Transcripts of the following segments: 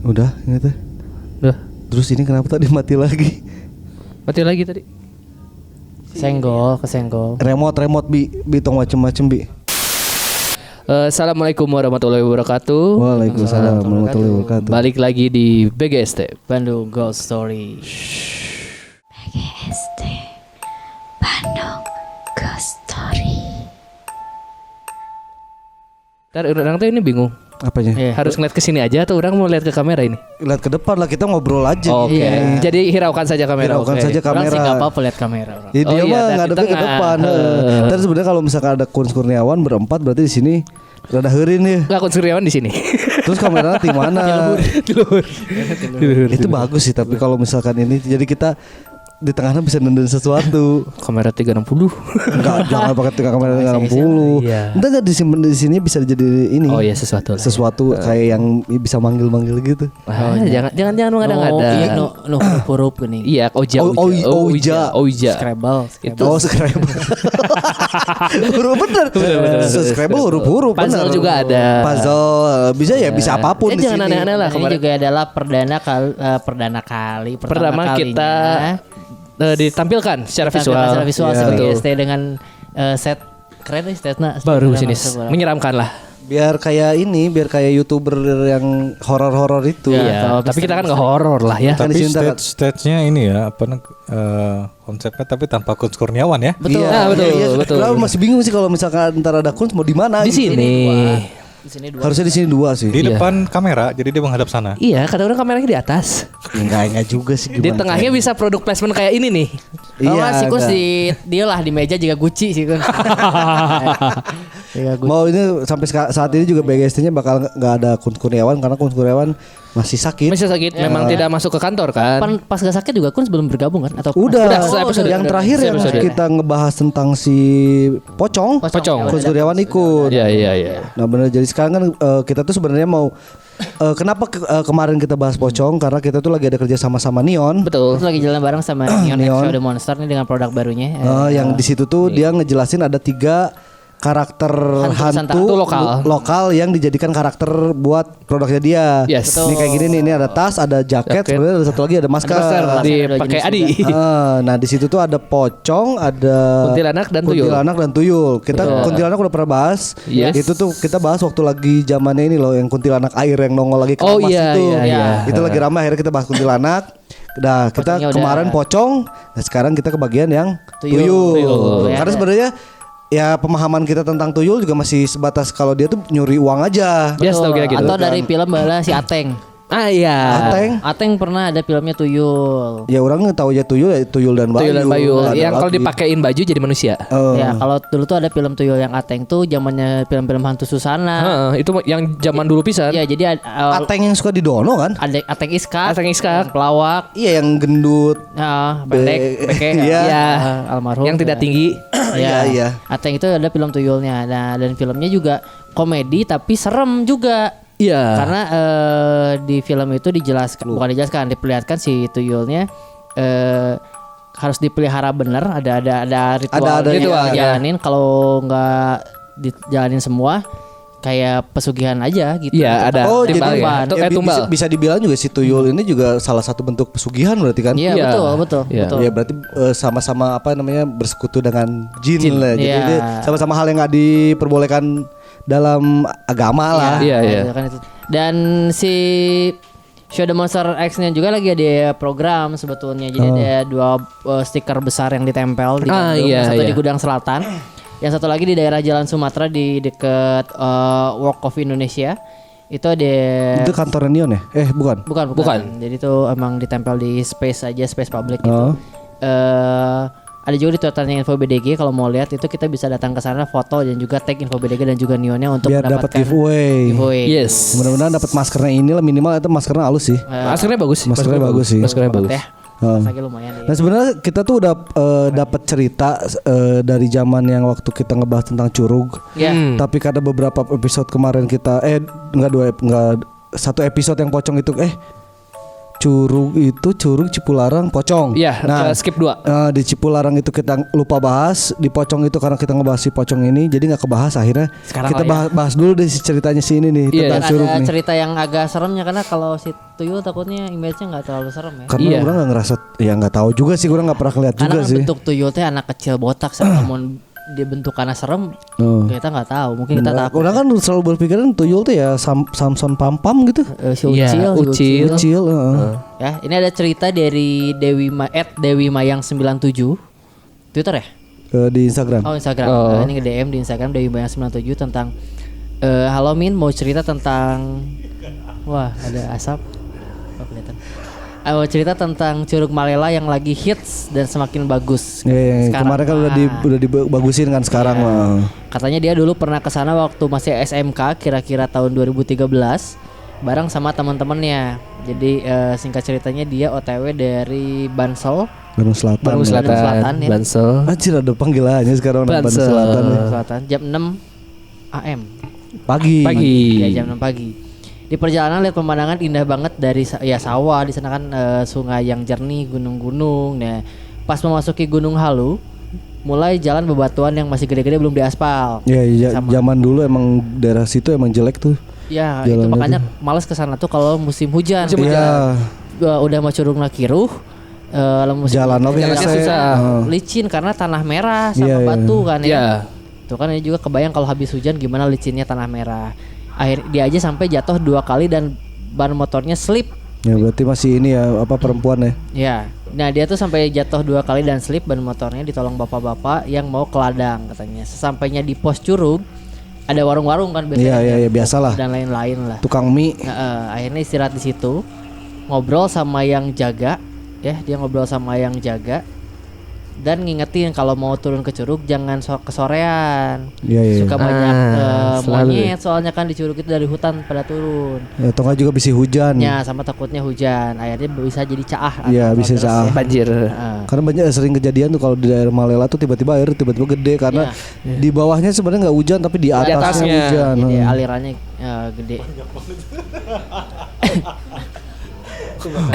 Udah ini teh. Udah. Terus ini kenapa tadi mati lagi? Mati lagi tadi. Kesenggol. Remote bi tong macem-macem bi. Assalamualaikum warahmatullahi wabarakatuh. Waalaikumsalam warahmatullahi wabarakatuh. Balik lagi di BGST Bandung Ghost Story. BGST Bandung Ghost Story. Ntar orang tuh ini bingung. Apanya? Iya. Harus ngeliat ke sini aja atau orang mau lihat ke kamera ini? Lihat ke depan lah, kita ngobrol aja. Oke. Iya. Jadi hiraukan saja kamera. Hiraukan oke. saja Orang sih kamera. gak apa-apa lihat kamera orang. Jadi Oh dia iya, mah dari ngadepnya ke tengah. depan. Terus sebenarnya kalau misalkan ada Kun Kurniawan berempat berarti di sini rada heureun ya. Nggak Kun Suryawan di sini. Terus kameranya di mana? Itu bagus sih, tapi kalau misalkan ini jadi kita di tengahnya bisa nonton sesuatu. Kamera 360. Enggak, jangan pakai kamera 360. Iya. Entar enggak disimpan di sini bisa jadi ini. Oh iya sesuatu lah. Sesuatu kayak yang bisa manggil-manggil gitu. Jangan mengada-ngada. No huruf gini. Iya, Oja. Scrabble. Itu Oh, Scrabble. Huruf bener. Scrabble huruf-huruf bener. Puzzle juga ada. Puzzle bisa ya, bisa apapun di Jangan sini. aneh-aneh lah. Ini juga adalah pertama Pertama kita ditampilkan secara visual. visual Iya. sebagai Betul. ST dengan set keren nih setnya. Baru sini menyeramkan lah. Biar kayak YouTuber yang horor-horor itu. Iya, tapi kita kan nggak horor lah ya. Kan Tapi di sini tak- stage-nya ini ya konsepnya tapi tanpa Kun Kurniawan ya. Betul. Iya, Nah, betul, iya, betul. Kalau masih bingung sih kalau misalkan antara ada Kun mau di mana? Di gitu. sini. Di sini dua. Harusnya di sini dua sih. Di Iya. depan kamera, jadi dia menghadap sana. Iya, kadang-kadang kameranya di atas. Enggak juga sih. Di gimana tengahnya bisa produk placement kayak ini nih. Kalau si Kus ada. di dia lah di meja juga Gucci sih Kus. Juga Gucci. Mau ini sampai saat ini juga BGST-nya bakal nggak ada Kun Kurniawan karena Kun Kurniawan masih sakit. Masih sakit, memang tidak masuk ke kantor kan. Pas gak sakit juga Kun sebelum bergabung kan atau Udah, Udah, episode. yang terakhir yang Episode. kita ngebahas tentang si Pocong. Pocong. Kun Kurniawan ikut. Iya, iya. Nah benar, jadi sekarang kan kita tuh sebenarnya mau kenapa kemarin kita bahas Pocong karena kita tuh lagi ada kerja sama Neon. Betul. Terus lagi jalan bareng sama Neon Neon. Exo The Monster nih dengan produk barunya. Yang di situ tuh dia ngejelasin ada 3 karakter hantu Hantu lokal. yang dijadikan karakter buat produknya dia. Yes. Ini kayak gini nih, ini ada tas, ada jaket, Jaket. sebenarnya ada satu lagi ada masker. Masker Ada dipakai jenis Adi. Nah di situ tuh ada pocong, ada Kuntilanak dan tuyul. Kuntilanak dan tuyul. Kita Betul. kuntilanak udah pernah bahas. Yes. Itu tuh kita bahas waktu lagi zamannya ini loh, yang kuntilanak air yang nongol lagi ke Oh emas iya, itu. iya. Itu lagi ramai, akhirnya kita bahas kuntilanak. Nah kita Pocongnya udah. kemarin pocong, nah sekarang kita ke bagian yang Tuyul. tuyul. Tuyul. Karena sebenarnya ya pemahaman kita tentang tuyul juga masih sebatas kalau dia tuh nyuri uang aja. Yes, tahu kira gitu. Atau dari film bala si Ateng. Ah iya. Ateng. Pernah ada filmnya Tuyul. Ya orang tahu aja tuyul ya tuyul dan bayu. Tuyul dan Bayu. Nggak ada Yang kalau lagi. dipakein baju jadi manusia. Ya kalau dulu tuh ada film Tuyul yang Ateng tuh zamannya film-film hantu Susana. Heeh, itu yang zaman dulu pisan. Ya jadi Ateng yang suka didono kan? ada Ateng Iskak. Ateng Iskak. Pelawak. Iya yang gendut. Ya, pendek, beke, Iya. Iya. almarhum. Yang tidak tinggi. Iya, iya. Ateng itu ada film Tuyulnya. Nah, dan filmnya juga komedi tapi serem juga. Iya. Karena di film itu bukan dijelaskan, diperlihatkan si Tuyulnya harus dipelihara benar, ada ritual, Ada ritual, dijalanin. Kalau nggak dijalanin semua kayak pesugihan aja gitu. Iya, ada Oh timbal jadi ya. ya, Tumbal. bisa dibilang juga si tuyul ini juga salah satu bentuk pesugihan berarti kan? Iya, Iya. betul. Iya. Ya berarti sama-sama apa namanya bersekutu dengan jin lah. Jadi Iya. dia sama-sama hal yang nggak diperbolehkan dalam agama lah. Iya, iya. Gitu kan itu. Dan si Show the Monster X-nya juga lagi ada program sebetulnya. Jadi ada 2 stiker besar yang ditempel di Ah, Bandung. iya, Satu di iya. Gudang Selatan, yang satu lagi di daerah Jalan Sumatera di dekat Walk of Indonesia. Itu ada Itu kantor Neon ya? Bukan. bukan. Jadi itu emang ditempel di space aja, space public gitu. Oh. Ada juga di Twitternya Info BDG, kalau mau lihat itu kita bisa datang ke sana foto dan juga tag Info BDG dan juga Neonnya untuk Biar dapat mendapatkan giveaway. Yes. Mudah-mudahan dapat maskernya ini lah, minimal itu maskernya halus sih. Maskernya bagus. Maskernya bagus sih. Maskernya bagus. ya. Oh. Masaknya lumayan deh. Nah sebenarnya kita tuh udah dapat cerita dari zaman yang waktu kita ngebahas tentang curug. Ya. Tapi karena beberapa episode kemarin kita satu episode yang pocong itu Curug Cipularang Pocong. Iya, skip 2. Di Cipularang itu kita lupa bahas, di Pocong itu karena kita ngebahas si Pocong ini jadi nggak kebahas akhirnya. Sekarang kita lah ya. bahas dulu deh si ceritanya si ini nih Iya, tentang Dan Curug ada nih. cerita yang agak seremnya karena kalau si tuyul takutnya image-nya nggak terlalu serem ya. Karena Iya. orang nggak ngerasa, ya nggak tahu juga sih, orang nggak pernah lihat Karena juga kan sih. bentuk tuyul teh anak kecil botak, namun dia bentuk karena serem, Oh. kita nggak tahu. Mungkin kita takut. Orang kan selalu berpikiran tuyul tuh ya Samson Pampam gitu. Si Iya, Ucil, Ucil. Kecil. Ya, ini ada cerita dari Dewi Mayang 97 Twitter ya? Di Instagram. Oh Instagram. Oh. Ini nge-DM di Instagram Dewi Mayang 97 tentang halo Min, mau cerita tentang wah, ada asap. Oh, kelihatan. Mau cerita tentang Curug Malela yang lagi hits dan semakin bagus. Iya, Sekarang kemarin kan mah. udah dibagusin kan sekarang Iya. mah. Katanya dia dulu pernah ke sana waktu masih SMK kira-kira tahun 2013 bareng sama teman-temannya. Jadi singkat ceritanya dia OTW dari Bansol, Bandung Selatan. Bandung Selatan, Selatan, ya. Bansel. Anjir ada panggilannya sekarang orang Bandung Bansel. Selatan. Ya. Selatan jam 6 AM. Pagi. Ya, jam 6 pagi. Di perjalanan lihat pemandangan indah banget dari ya sawah, di sana kan sungai yang jernih, gunung-gunung. Nah, pas memasuki Gunung Halu, mulai jalan bebatuan yang masih gede-gede belum diaspal. Ya, Sama. zaman dulu emang daerah situ emang jelek tuh. Ya, itu Jalannya makanya males ke sana tuh kalau musim hujan. Iya. Udah mau Curug Nakiruh, musim Jalan oke Jalannya saya. susah. licin karena tanah merah sama Iya, iya. batu kan ya. Iya. Tuh kan ini juga kebayang kalau habis hujan gimana licinnya tanah merah. Dia aja sampai jatuh 2 kali dan ban motornya slip. Ya berarti masih ini ya apa perempuan ya. Ya. Nah, dia tuh sampai jatuh 2 kali dan slip, ban motornya ditolong bapak-bapak yang mau ke ladang katanya. Sesampainya di pos Curug ada warung-warung kan biasanya. Iya biasalah. Dan lain-lain lah. Tukang mie. Nah, akhirnya istirahat di situ, ngobrol sama yang jaga, ya dia ngobrol sama yang jaga dan ngingetin kalau mau turun ke Curug jangan kesorean. Iya. Suka banyak selalu. monyet soalnya kan di Curug itu dari hutan pada turun. Atau nggak juga bisa hujan. Ya sama takutnya hujan, akhirnya bisa jadi caah. Iya, atau bisa deras caah. ya. Banjir. Heeh. Karena banyak sering kejadian tuh kalau di daerah Malela tuh tiba-tiba air tiba-tiba gede karena di bawahnya sebenarnya nggak hujan tapi di atasnya atasnya. hujan. Jadi Heeh. alirannya gede.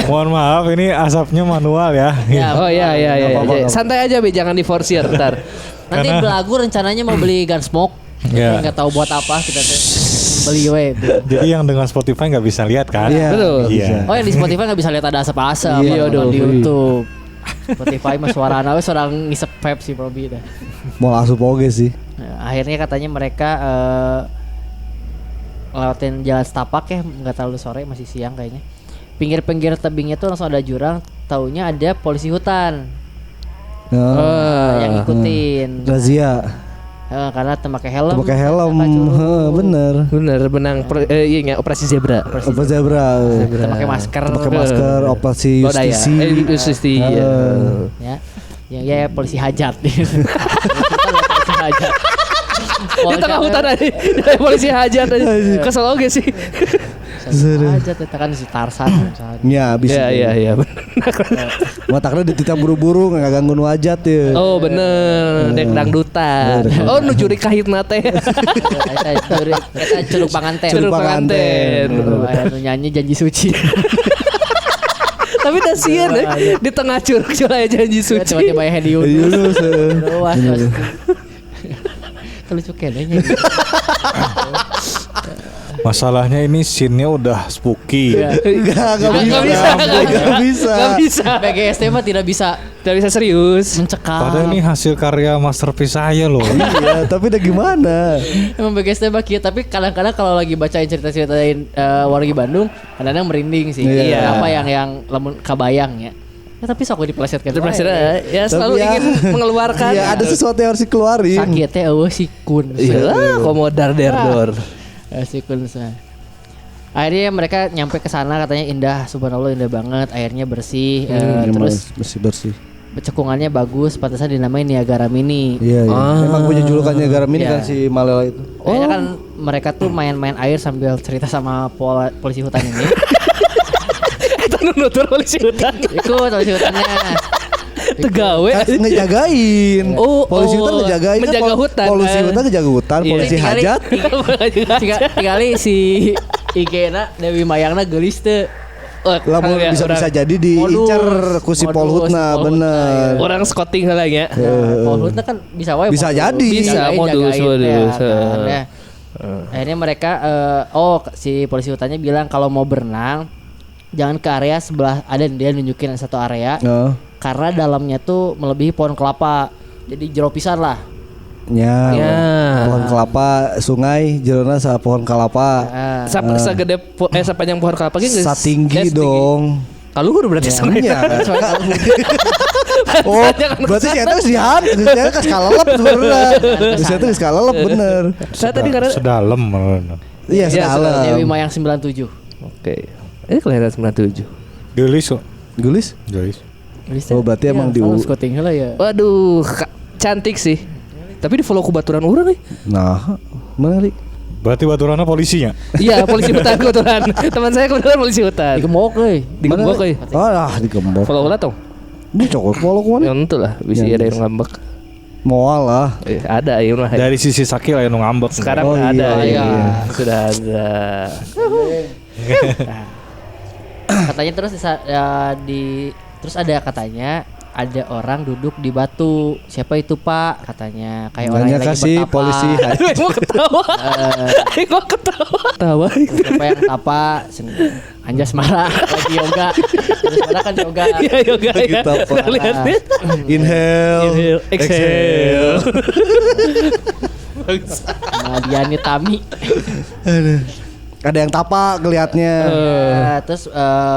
Mohon maaf ini asapnya manual ya. Ya, Oh iya. apa-apa. Santai aja Be, jangan diforsir ntar. nanti belagu rencananya mau beli gun smoke. Iya. Nggak tahu buat apa kita tuh. Beli we. Jadi yang dengan Spotify nggak bisa lihat kan? Iya. Betul. Iya. Oh yang di Spotify nggak bisa lihat ada asap-asap. Iya, Kalau aduh. di YouTube. Spotify mah suara nawe seorang ngisep vape sih Robi dah. Mau asup oge sih. Nah, akhirnya katanya mereka lewatin jalan setapak ya, nggak terlalu sore, masih siang kayaknya. Pinggir-pinggir tebingnya tuh langsung ada jurang, taunya ada polisi hutan yang ngikutin. Razia. Karena pakai helm. Tuh pakai helm. mereka curug. Heeh, bener. Bener benang iya operasi zebra. Apa zebra? Kita pakai masker. Pakai masker, operasi Oh, daya. justisi. Justisi. Ya. Ya polisi hajat. Kita lihat polisi hajat. Di tengah hutan aja. Polisi hajat aja. Kesel oge sih. Hajat kita kan si Tarsan. Ya, bisa. Iya. Matakna dititah buru-buru nggak ganggu nu hajat ya. Oh bener, dek dangdutan. Oh nu juri kahitna teh. Kita curug panganten. Curug panganten. Nu nyanyi janji suci. Tapi dasieun di tengah curug culaya janji suci. Tiba-tiba Hedi Yunus. Luas. Lucu kayaknya. Masalahnya ini scene-nya udah spooky. Nggak bisa. Gak bisa. BGST mah tidak bisa Tidak bisa serius. mencekam. Padahal ini hasil karya masterpiece saya loh. Iya, tapi udah gimana? Emang BGST mah kieu, tapi kadang-kadang kalau lagi bacain cerita-ceritain wargi Bandung, kadang-kadang merinding sih. Iya. Apa yang lamun kabayang ya. Ya tapi sok dipelesetkan. Ya selalu Tapi ya, ingin mengeluarkan. Iya, ada sesuatu yang harus dikeluarin. Sakit teh eueuh sikun. Iya, komodar derdor. Sikun. Akhirnya mereka nyampe ke sana katanya indah, subhanallah indah banget, airnya bersih, terus bersih. cekungannya bagus, pantasan dinamain Niagara Mini. Iya. Emang punya julukannya garam ini Iya. kan si Malela itu. Kayaknya kan mereka tuh main-main air sambil cerita sama polisi hutan ini. Itu nutur polisi hutan. Ikut polisi hutannya. Tegawe. Kan ngejagain. Oh, Polisi hutan ngejagain. Kan menjaga hutan. Polisi hutan ngejaga hutan, Iya. polisi Tinggali- hajat. Tinggali si IG-na Dewi Mayangna geulis teu. lamun ya, bisa jadi Modus, diincar ku si Polhutna Polhutna, bener. ya. orang scouting heula nya. Polhutna kan bisa wae. Bisa modus. jadi. Bisa, Jagain, modus, jagain, modus. ya kan, ya. Akhirnya mereka si polisi hutannya bilang kalau mau berenang jangan ke area sebelah, ada dia nunjukin satu area karena dalamnya tuh melebihi pohon kelapa. Jadi jero pisan lah. Ya, Ya. pohon kelapa sungai jerona sa pohon kelapa Sagede sepanjang pohon kelapa ge geus satinggi dong. Kaluhur berarti sungai. Iya. Oh, berarti saya tuh sihat, saya kan skalelep sebenarnya. Saya tuh skalelep bener. Saya tadi karena Sedalam. Iya, Iya, sedalam. Dewi Mayang 97. Oke. Ini kelahiran 97. Gelis kok. Gulis? Gelis. Oh, berarti emang di scouting heula ya. Waduh, cantik sih. Tapi di follow ku baturan urang nih. Nah, mana nih? Berarti baturana polisinya. Iya, polisi hutan kebetulan. Teman saya kebetulan polisi hutan. Digembok euy. Digembok euy. Ah, digembok. Follow ulah tong. Ini cokot pola ku Ya mana? entu lah, bisa Ya, ada yang ngambek. Moal lah. Ada ya mah. Dari sisi sakit lah yang ngambek. Sekarang Oh, udah ada iya, ya. iya. Sudah ada. Katanya terus terus ada katanya ada orang duduk di batu. Siapa itu Pak? Katanya kayak orang Nanya yang lagi kasih bertapa. polisi. Aduh, gua ketawa. Gua ketawa. Tawa. Siapa yang tapa? Anjas marah lagi yoga. Anjas marah kan yoga. Iya, yoga ya. Kita apa? Lihat nih. Inhale, Inhale, exhale. Nah, Diani Tami. Ada yang tapa kelihatnya. Nah, terus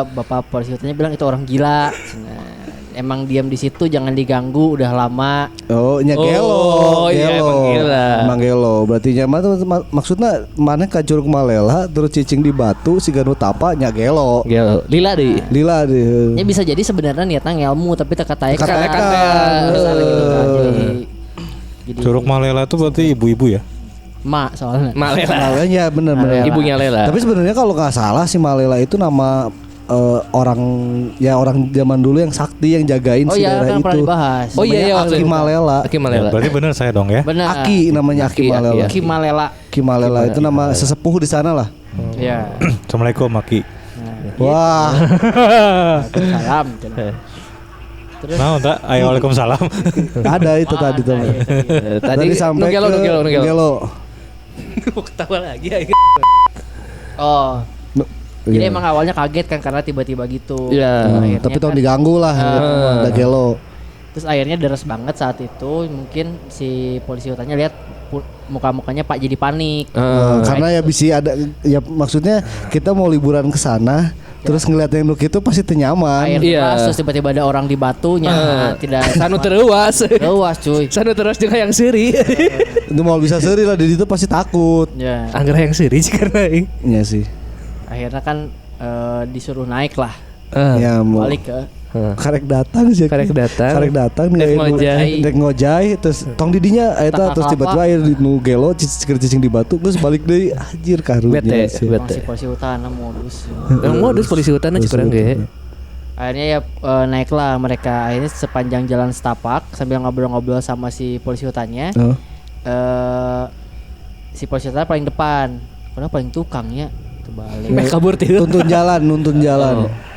bapak polisi hutannya bilang itu orang gila. Nah, emang diam di situ jangan diganggu udah lama. Oh, nya gelo. Oh, iya, emang gila. Emang gelo. Berarti nya mah maksudnya mana ka Curug Malela terus cicing di batu si ganu tapa nya gelo. Gelo. Lila deh. Lila deh. Ya bisa jadi sebenarnya niatnya ngelmu tapi teka-teka. Teka-teka. Gitu kan. Jadi Curug Malela itu berarti ibu-ibu ya? mak soalnya. Malela. Malenya bener-bener. Ibunya Lela. Tapi sebenarnya kalau nggak salah si Malela itu nama orang zaman dulu yang sakti yang jagain Oh si iya daerah kan pernah itu. dibahas. Oh iya, iya, Aki Malela. Aki Malela. Berarti bener saya dong ya? Benar. Aki namanya Aki Aki, Malela. Ki Malela. Ki Malela itu nama sesepuh di sana lah. Ya. Assalamualaikum Maki. Wah, Salam. Nah, tak. Ayo waalaikumsalam. ada itu tadi tuh. Tadi sampai Nugelo. Nugelo. Gua ketawa lagi ya. Oh. Jadi Iya. emang awalnya kaget kan karena tiba-tiba gitu. Iya. Akhirnya Tapi tong kan- diganggu lah, ada gelo. Terus akhirnya deres banget saat itu. Mungkin si polisi hutannya lihat muka-mukanya Pak jadi panik. Karena ya bisa ada, ya maksudnya kita mau liburan ke sana, terus ngeliat yang nuk itu pasti tenyaman. Air Iya. deras terus tiba-tiba ada orang di batunya. Tidak Sanu tereuas. Luas cuy. Sanu terus juga yang seri. Itu mau bisa seri lah di situ pasti takut. Ya. Angger yang seri sih karena ini. Iya sih. Akhirnya kan disuruh naik lah. Ya mau Balik ke karek datang sih. Karek datang. Karek datang Dek ninggalin ngojay. dek ngojay terus tong didinya eta terus tiba-tiba air di nu gelo cicing di batu terus balik deui anjir karunya Bete, sih. bete. si polisi hutan modus. Yang modus polisi hutan aja kurang ge. Akhirnya ya naiklah mereka. Akhirnya sepanjang jalan setapak sambil ngobrol-ngobrol sama si polisi hutannya. Oh. Si polisi hutan paling depan. Kenapa paling tukangnya? Terbalik. Mek kabur tieu. Nuntun jalan.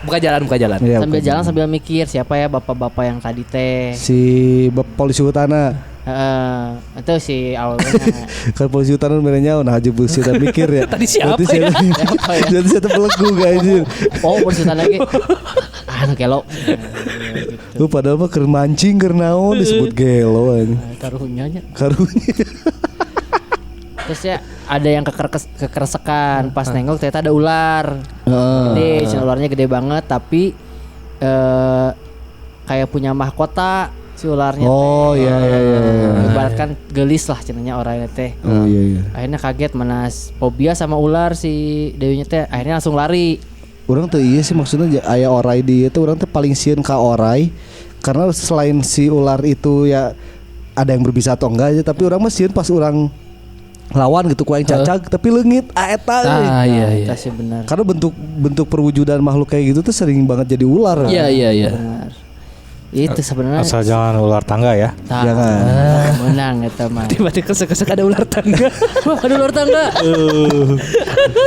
Buka jalan. Iya, Sambil bukan. jalan sambil mikir siapa ya bapak-bapak yang tadi teh. Si polisi hutana Itu si awalnya. kan polisi hutana merenya nah aja polisi hutana mikir ya. Tadi siapa Berarti ya? Siapa ya? Jadi saya belegu guys. Oh polisi hutan lagi. Anu gelo. Lu padahal mah keur mancing keur naon disebut gelo anjing. Karunya nya. Karunya. Terus ya ada yang kekeresekan pas nengok ternyata ada ular. Gede, si ularnya gede banget tapi kayak punya mahkota si ularnya. Oh iya iya iya. Ibaratkan gelis lah cenanya orangnya teh. Oh iya iya. Akhirnya kaget menas fobia sama ular si Dewinya teh. Akhirnya langsung lari. Orang tuh iya sih maksudnya aya orai di itu orang tuh paling sieun ka orai karena selain si ular itu ya ada yang berbisa atau enggak aja tapi orang mah sieun pas orang lawan gitu ku aing cacag tapi leungit eta euy. Iya. Itu sih benar. Karena bentuk perwujudan makhluk kayak gitu tuh sering banget jadi ular. Iya. Benar. Itu sebenarnya Asal jangan ular tangga ya. Jangan. menang eta mah. Tiba-tiba kesek-kesek ada ular tangga. Wah, ada ular tangga.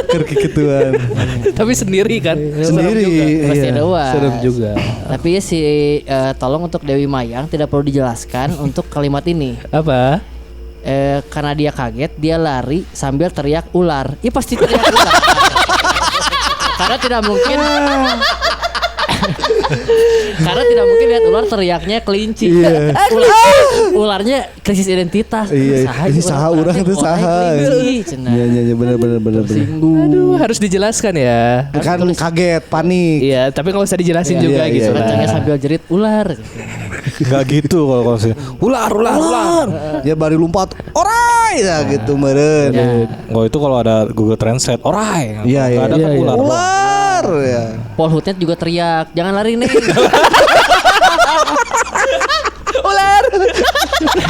Kerki ketuan. Tapi sendiri kan. Sendiri. Pasti Iya. ada ular. Serem juga. Tapi ya tolong untuk Dewi Mayang tidak perlu dijelaskan untuk kalimat ini. Apa? Karena dia kaget, dia lari sambil teriak ular. Ya pasti teriak ular. Karena tidak mungkin. Karena tidak mungkin lihat ular teriaknya kelinci. Iya. Ularnya krisis identitas. Iya, ini saha urang itu saha. Iya, benar. Tersinggung. Aduh, harus dijelaskan ya. Kan kaget, panik. Iya, tapi nggak usah dijelasin juga Iya, gitu. iya. Bacanya sambil jerit ular. Enggak gitu kalau sih. Ular. Dia baru lompat. Orai ya gitu meureun. Ya. Oh itu kalau ada Google Translate. Orai. Iya, Nggak ada iya, kan iya. ular. Ular ya. Paul Hutnet juga teriak, jangan lari nih.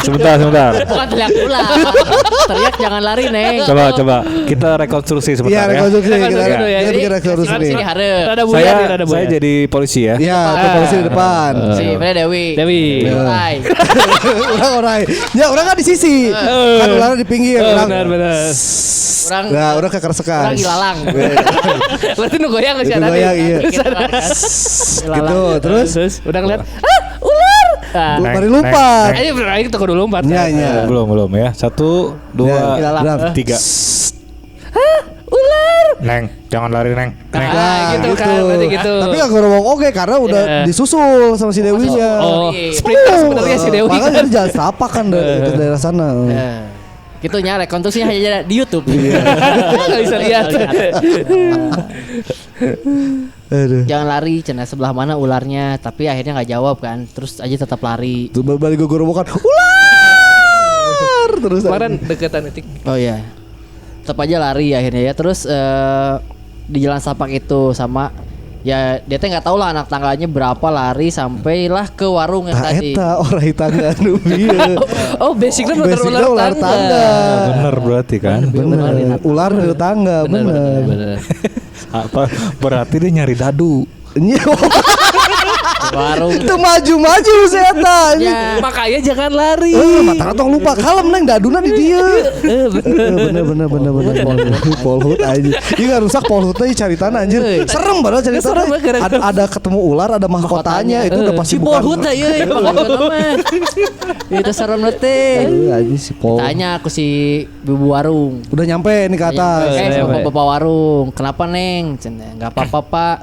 Sebentar. Bukan teriak ular. Teriak jangan lari nih. Coba kita rekonstruksi Iya, sebentar ya. rekonstruksi kita. Rekonstruksi dulu ya. Kita bikin rekonstruksi Sini nih. hareup. Rada buyar nih, rada Saya buyar. jadi polisi ya. Iya, ke polisi di depan. Si mana Dewi? Dewi. Mulai. Orang ya orang kan di sisi. Kan ularnya di pinggir. Orang Benar. Orang Nah, orang kekersekan. orang ilalang. Berarti nu goyang nggak sih Itu ada goyang, iya. Gitu, terus udah ngeliat ular. Ah, Neng, baru lompat. ayo berarti kita kudu lompat. Iya, iya. Belum ya. 1, 2, Ya, 3. Ular. Neng, jangan lari Neng. Neng. Nah, gitu kan, berarti gitu. Tapi gak ngomong oke karena udah Iya. disusul sama si Dewinya. Oh, sprinter sebenarnya si Dewi. Makanya dia jalan setapak kan dari daerah sana. Gitunya rekonstruksinya hanya di YouTube. Nggak bisa lihat. Aduh. Jangan lari, cenah sebelah mana ularnya, tapi akhirnya nggak jawab kan. Terus aja tetap lari. Tuh balik gue gorobokan. Ular. Terus Kemarin deketan etik. Oh iya. Tetap aja lari akhirnya ya. Terus di jalan Sapak itu sama ya dia teh nggak tahu lah anak tangganya berapa lari sampailah ke warung yang Nah, tadi. eta orai tangga nu bieu. Oh, basicnya bener Basicnya ular tangga. Bener berarti kan. Bener. Ular di tangga, bener. Apa berarti dia nyari dadu. Warung. Itu maju-maju saya Ya. Makanya jangan lari. mata tong lupa kalem neng daduna di dia. Bener. Polhut aja. Ini nggak rusak polhutnya cari tanah anjir. Serem padahal cari Serem, tanah. gara-gara- Ada ketemu ular, ada mahkotanya. Itu udah pasti Si bukan. Polhut ya, itu serem teh. Aja si Pol. Tanya aku si Bibu warung. Udah nyampe nih ke atas. Sama bapak warung. Kenapa neng? Cenah, nggak apa-apa pak.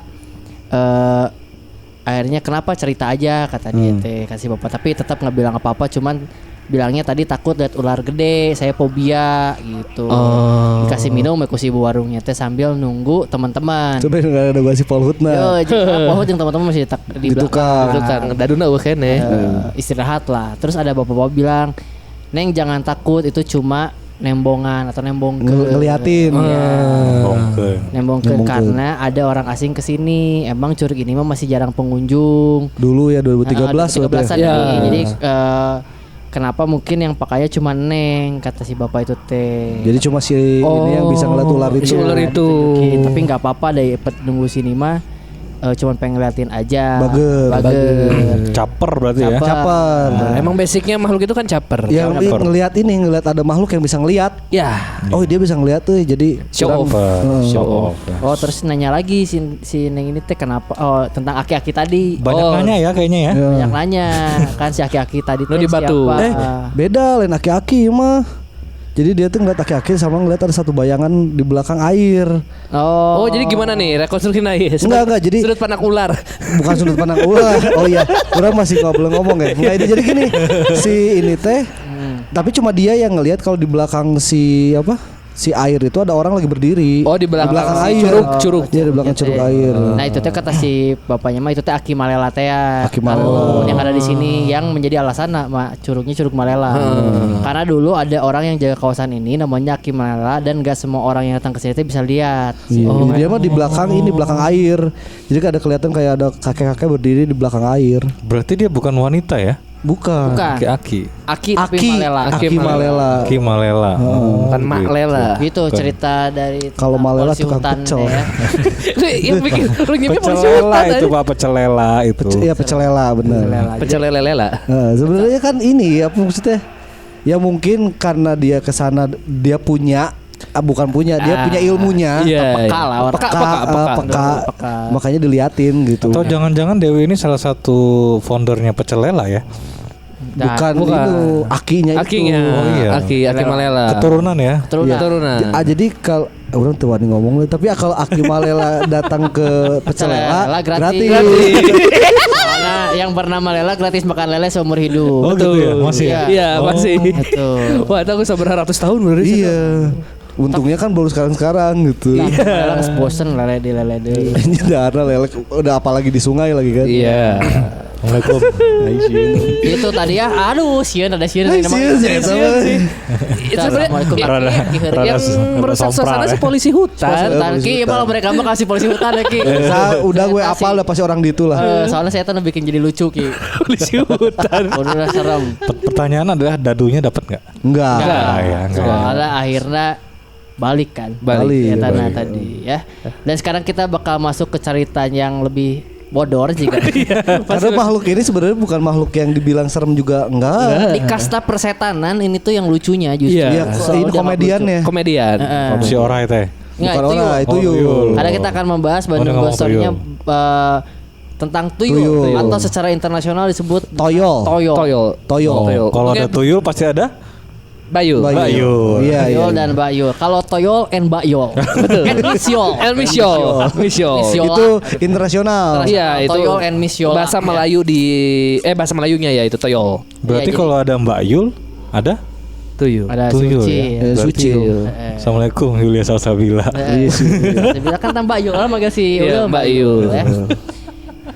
Akhirnya kenapa cerita aja kata dia teh kasih bapak, tapi tetap nggak bilang apa-apa, cuman bilangnya tadi takut lihat ular gede, saya fobia gitu. Dikasih minum aku si ibu warungnya teh sambil nunggu teman-teman. Coba nggak ada gua si Polhut Yo, nah. pohon yang teman-teman masih di Di tukang. Itu kan daduna eueuh kene. istirahat lah. Terus ada bapak-bapak bilang, "Neng jangan takut, itu cuma nembongan atau nembong ke Ngeliatin. Oke. nembongkeun karena ada orang asing kesini. Emang Curug ini mah masih jarang pengunjung. Dulu ya 2013 13-an ya. ini. Jadi kenapa mungkin yang pakainya cuma Neng kata si bapak itu teh. Jadi cuma si ini yang bisa ngeliat ular itu. Si ular itu. Ditunjukin. Tapi nggak apa-apa deh nunggu sini mah. Cuman pengen ngeliatin aja. Bager. Caper berarti ya. Caper. Emang basicnya makhluk itu kan caper. Yang ngeliat ada makhluk yang bisa ngeliat. Ya. Oh dia bisa ngeliat tuh jadi Show kurang- off. Show off. Oh terus nanya lagi si Neng ini teh kenapa? Oh tentang aki-aki tadi. Banyak nanya ya kayaknya ya. Banyak nanya kan si aki-aki tadi Lu teh di Batu. siapa? Beda lain aki-aki mah. Jadi dia tuh ngeliat aki-aki sama ngeliat ada satu bayangan di belakang air. Oh, Oh, jadi gimana nih rekonstruksi naik? Enggak, jadi- sudut pandang ular. Bukan sudut pandang ular. Oh iya, orang masih nggak boleh ngomong ya. Enggak, ini jadi gini, si ini teh, tapi cuma dia yang ngelihat kalau di belakang si apa? Si air itu ada orang lagi berdiri. Oh, di belakang si air. curug. Iya, di belakang curug air. Nah itu teh kata si bapaknya mah itu teh Aki Malela teh ya. Aki Malela. Yang ada di sini yang menjadi alasan mak curugnya Curug Malela. Karena dulu ada orang yang jaga kawasan ini namanya Aki Malela dan gak semua orang yang datang ke sini teh bisa lihat. Iya, dia mah di belakang ini belakang air. Jadi ada kelihatan kayak ada kakek-kakek berdiri di belakang air. Berarti dia bukan wanita ya? Bukan. Bukan. Aki. Aki tapi Aki Malela. Aki Malela. Aki Malela. Kan Mak gitu. Lela. Gitu cerita dari Kalau tentang Malela polisi tukang hutan pecel. ya. Yang bikin lu nyimpi polisi Pecelela hutan itu aja. Pak, pecelela itu. Iya pecelela bener. Pecel lele-lela. Sebenarnya kan ini apa maksudnya? Ya mungkin karena dia kesana dia punya bukan punya dia punya ilmunya. Iya. Peka lah orang. Peka. Makanya diliatin gitu. Atau jangan-jangan Dewi ini salah satu foundernya Pecelela ya? Bukan Bukan. itu akinya Akinya. itu. Oh, iya. Aki Malela. Keturunan ya? Keturunan. Jadi kalau orang tuh wani ngomong tapi kalau Aki Malela datang ke Pecelela Gratis. Soalnya yang bernama Lela gratis makan lele seumur hidup. Oh gitu ya? Masih ya? Iya, masih. Betul. Wah, itu aku seberapa ratus tahun bener sih. Iya. Untungnya kan baru sekarang gitu. Lela geus bosen lele di lele deui. Ini darah lele udah apalagi di sungai lagi kan. Iya. Assalamualaikum. Itu tadi ya, aduh sieun ada sieun Hai, namanya. sieun, sieun, sih. Itu sebenarnya Assalamualaikum. yang merusak suasana si polisi hutan. Hutan ki malah mereka mah kasih polisi hutan ya ki. Udah gue apal udah pasti orang di itu lah. Soalnya saya tuh bikin jadi lucu ki. Polisi hutan. Udah serem. Pertanyaan adalah dadunya dapat nggak? Enggak. Ya, enggak. Soalnya akhirnya balik kan. Balik. Ya tanah Balik. tadi ya. Dan sekarang kita bakal masuk ke cerita yang lebih bodor juga. Karena makhluk ini sebenarnya bukan makhluk yang dibilang serem juga enggak. Di kasta persetanan ini tuh yang lucunya justru. Iya. Iya, Soalnya ini udah komediannya. Komedian. Si Orai teh. Nggak, Bukan tuyul. orang, itu Oh, yul. tuyul. Karena kita akan membahas Bandung ngomong Ghost Story-nya tentang tuyul, Tuyul. atau secara internasional disebut Toyol. toyol. Toyol. Toyol. Toyol. Kalau ada tuyul pasti ada Bayu. Bayul. Iya, iya. Toyol dan bayul. Kalau toyol and bayol. And misyol. El Misyol. Misyol. Misyol. Itu internasional. Iya, itu Toyol and Misyol. bahasa Melayu bahasa Melayunya ya itu toyol. Berarti Iya, kalau ada Mbak Yul ada Tuyul. Ada tuyul suci. ya? Suci. Assalamualaikum Yulia Salsabila. Saya kan tambah bayul lah mah si Iya, Uyul, Mbak Yul. ya.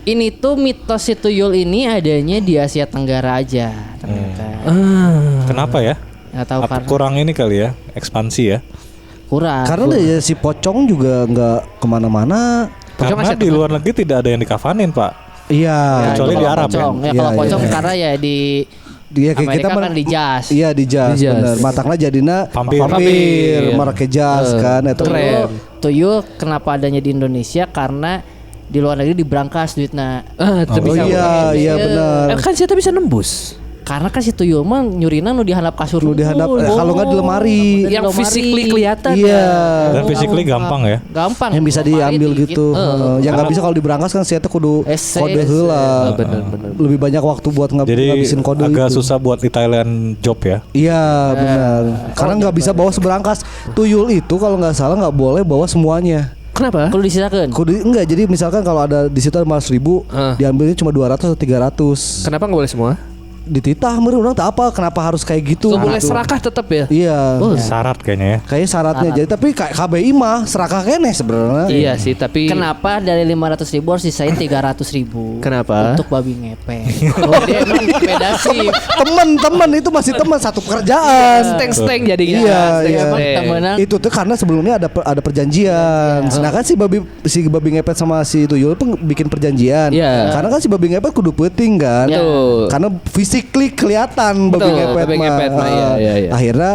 Ini tuh mitos si tuyul ini adanya di Asia Tenggara aja ternyata. Kenapa ya? Nggak tahu Apa karena kurang ini kali ya? Ekspansi ya? kurang. Karena dia si pocong juga nggak kemana-mana. Pocong Karena Asia di luar negeri tidak ada yang dikafanin Pak. Iya. Ya, kecuali itu di kalau Arab pocong. ya? Ya, kalau Iya, pocong iya. karena ya di Dia kayak Amerika kita kan di jas. Iya di jas, Di jas. bener. Matangnya jadina Vampir. vampir, marake jas kan itu. Tuyul, tuyul kenapa adanya di Indonesia karena di luar negeri diberangkas duitnya. Itu Oh bisa. iya, iya benar. Kan kita bisa nembus. Karena kan si tuyul mah nyurina nu dihandap kasur. Nu dihandap, kalau nggak di lemari. Yang physically kelihatan. Iya. Dan physically gampang ya? Gampang. Yang bisa Lemari diambil dikit. gitu. Yang nggak bisa kalau diberangkas kan saya tuh kudu Ese. kode heula. Bener. Lebih banyak waktu buat Jadi ngabisin kode agak itu. susah buat di Thailand job ya? Iya benar. Karena nggak bisa bawa seberangkas. Tuyul itu kalau nggak salah nggak boleh bawa semuanya. Kenapa? Kudu disirakeun. Kudu enggak. Jadi misalkan kalau ada di situ ada 500.000, diambilnya cuma 200 atau 300. Kenapa nggak boleh semua? Dititah meureun orang tak apa kenapa harus kayak gitu. Nggak boleh gitu. serakah tetap ya. Iya. Syarat kayaknya ya? Kayaknya syaratnya jadi tapi KBI mah serakah keneh sebenarnya. Iya sih, tapi Kenapa dari 500.000 harus sisain 300.000? Kenapa? Untuk babi ngepeng. Oh, dia emang beda sih. Temen itu masih teman satu pekerjaan. steng jadinya. Iya, Steng, iya. steng. Temenan. Itu tuh karena sebelumnya ada perjanjian. Sedangkan si babi ngepet sama si tuyul pun bikin perjanjian. Iya. Karena kan si babi ngepet kudu peuting kan. Betul. Karena physically kelihatan babi Betul, ngepet babi ngepet mah, iya, iya, iya. Akhirnya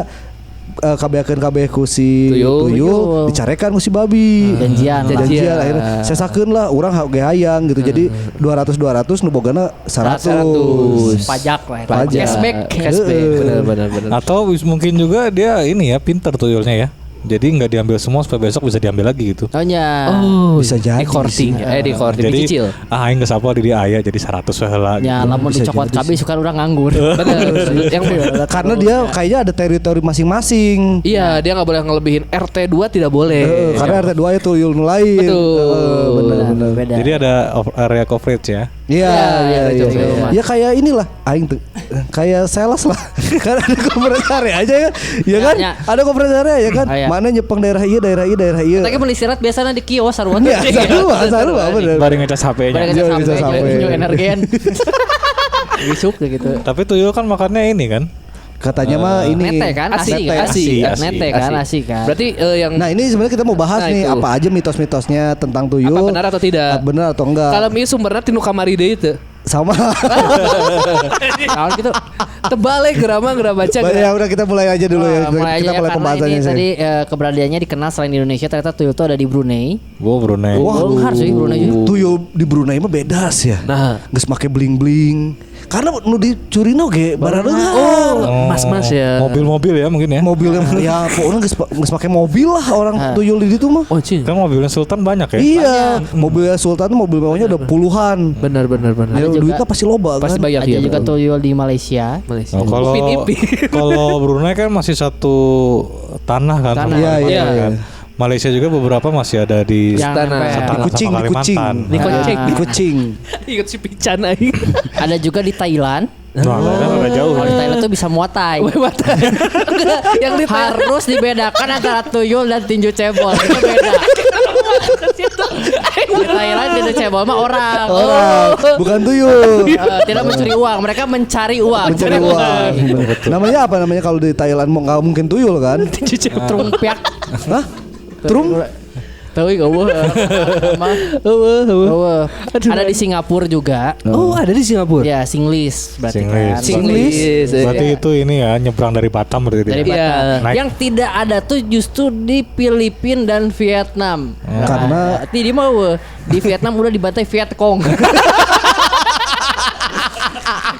kabeh ku si Tuyul. tuyul dicarekan ku si babi. Janjian lah. Janjian akhirnya saya sakeun lah urang ge hayang gitu. Jadi 200 nu bogana 100. Pajak lah. Pajak. Cashback. Benar. Atau mungkin juga dia ini ya pinter tuyulnya ya. Jadi nggak diambil semua supaya besok bisa diambil lagi gitu. Oh nya. Oh, Bisa jadi Di-courting. sih. Di-courting. Jadi Dicicil. aing geus apa di dia aya jadi 100 heula. Ya lamun Bisa dicokot jadi cabai suka orang nganggur. Benar. Yang Karena dia kayaknya ada teritori masing-masing. Iya, dia nggak boleh ngelebihin RT 2 tidak boleh. Karena RT 2 itu tuyul nu lain. Betul. Benar. Beda. Jadi ada area coverage ya. Iya, iya, itu iya. rumah. Ya kayak inilah aing tuh kayak sales lah. Karena ada conference area aja kan. Ya kan? Ya. Ada conference area ya kan. Ah, ya. Mana nyepeng daerah daerah iya. Tapi melisirat biasanya di kios sarua. Iya, sarua bener. Bari ngecas HP-nya. Barang Jual bisa sampai sampai. nyu energen. Bisuk gitu. Tapi tuyul kan makannya ini kan. Katanya mah ini Nete kan Asi, kan? asi. Nete kan asi kan. Berarti yang Nah ini sebenarnya kita mau bahas Nah, nih itu. apa aja mitos-mitosnya tentang tuyul. apa benar atau tidak? Benar atau enggak? Kalau mi sumbernya tinu kamari deui teu. Sama. Tahun gitu. Tebal gerama baca. Ya udah kita mulai aja dulu ya. Mulai Kita aja ya, mulai karena pembahasannya. ini tadi keberadaannya dikenal selain di Indonesia, ternyata tuyul itu ada di Brunei. Wow, Brunei. Golkar sih Brunei juga. Tuyul di Brunei mah beda sih ya. Nah. Geus make bling-bling. Karena nu dicuri oge barengan. Mas-mas ya. Mobil-mobil ya mungkin ya. Mobil yang ya pokoknya geus make mobil lah orang tuyul di situ mah. Oh, cing. Kan mobilnya Sultan banyak ya. Iya, mobilnya Sultan mobil mewahnya udah puluhan. Benar. Ya Ada juga- duitnya pasti loba kan. Pasti banyak Ada ya. juga tuyul di Malaysia. Malaysia. Oh, kalau kalau Brunei kan masih satu tanah kan. Tanah. sama Iya, Kalimantan iya. kan. Malaysia juga beberapa masih ada di Yang Tanah. nempel. tanah Di kucing, sama di kucing. Kalimantan. Di kucing. Di kucing. Ikut si pican aing. Ada juga di Thailand. Nah, kan udah jauh. Kalau di Thailand tuh bisa Muay Thai. Yang di Harus dibedakan antara tuyul dan tinju cebol. Itu beda. Di Thailand tinju cebol mah orang. Orang, bukan tuyul. Tidak mencuri uang, mereka mencari uang. Mencari uang. Namanya apa namanya kalau di Thailand mau nggak mungkin tuyul kan? Trumpiak. Hah? Trum? Tahu gak eueuh. Eueuh. Ada di Singapura juga. Oh, ada di Singapura. Ya, Singlis berarti Singlis. kan. Singlis. Berarti itu ini ya nyebrang dari Batam berarti. Dari dia. Iya. Batam. Naik. Yang tidak ada tuh justru di Filipina dan Vietnam. Karena- di mau di Vietnam udah dibantai Vietcong.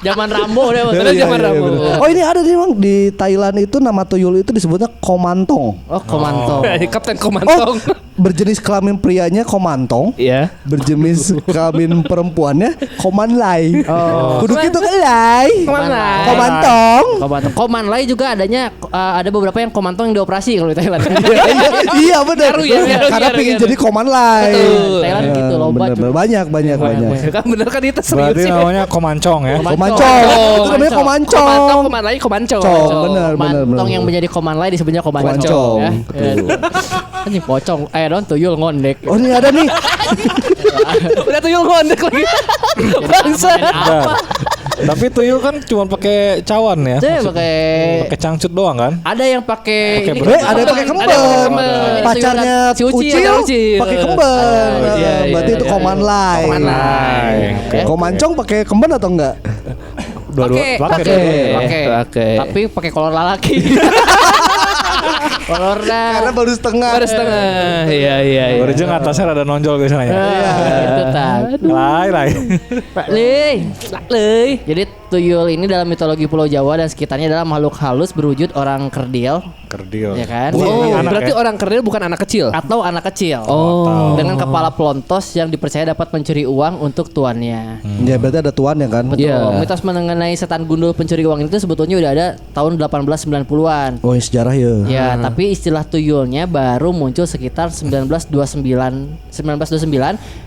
Zaman Rambo deh, Iya, zaman Rambo. bener. Oh ini ada nih bang di Thailand itu nama tuyul itu disebutnya komantong. Oh, komando. Kapten Oh Komantong. berjenis kelamin prianya komantong, Iya. berjenis kelamin perempuannya komanlai. Oh. Kudu gitu kan lai. Komanlai. Komantong. Komando. Komanlai juga adanya ada beberapa yang komantong yang dioperasi kalau di Thailand. Iya benar. Ngaruh ya, ngaruh, Karena ngaruh, pengen ngaruh. jadi komanlai. Betul. Thailand gitu, loba, Bener, cuy. banyak. Kan bener kan itu serius Berarti sih. namanya Komancong ya. Komancong. Itu namanya Komancong. komancong. Komanlai Komancong. Cong, bener. Komantong yang menjadi komanlai disebutnya komancong. Komancong, Ya. betul. Anjing pocong. Don tuyul ngondek. Oh ini ada nih. Udah tuyul ngondek lagi. Bangsa. Nah, tapi tuyul kan cuma pakai cawan ya. Saya Maksud- pakai pakai cangcut doang kan? ada yang pakai ini Ada yang pakai kemben. Pacarnya Si Ucil. Ucil Ucil. pakai kemben. Iya, Berarti iya, itu iya. komanlai. Komanlai. Oke. Komancong pakai kemben atau enggak? Dua-dua Pakai. Pakai. Tapi pakai kolor lalaki. Kolornya Karena baru setengah. Baru setengah. Iya. Baru aja atasnya ada nonjol biasanya. itu tak. Lai. Pak Lei. Jadi tuyul ini dalam mitologi Pulau Jawa dan sekitarnya adalah makhluk halus berwujud orang kerdil, Kerdil. ya kan? Oh, Anak berarti ya? orang kerdil bukan anak kecil. Atau anak kecil. Oh. Dengan kepala pelontos yang dipercaya dapat mencuri uang untuk tuannya. Ya berarti ada tuan ya kan? Betul. Iya. Mitos mengenai setan gundul pencuri uang itu sebetulnya udah ada tahun 1890-an. Oh ini sejarah ya. Ya, tapi istilah tuyulnya baru muncul sekitar 1929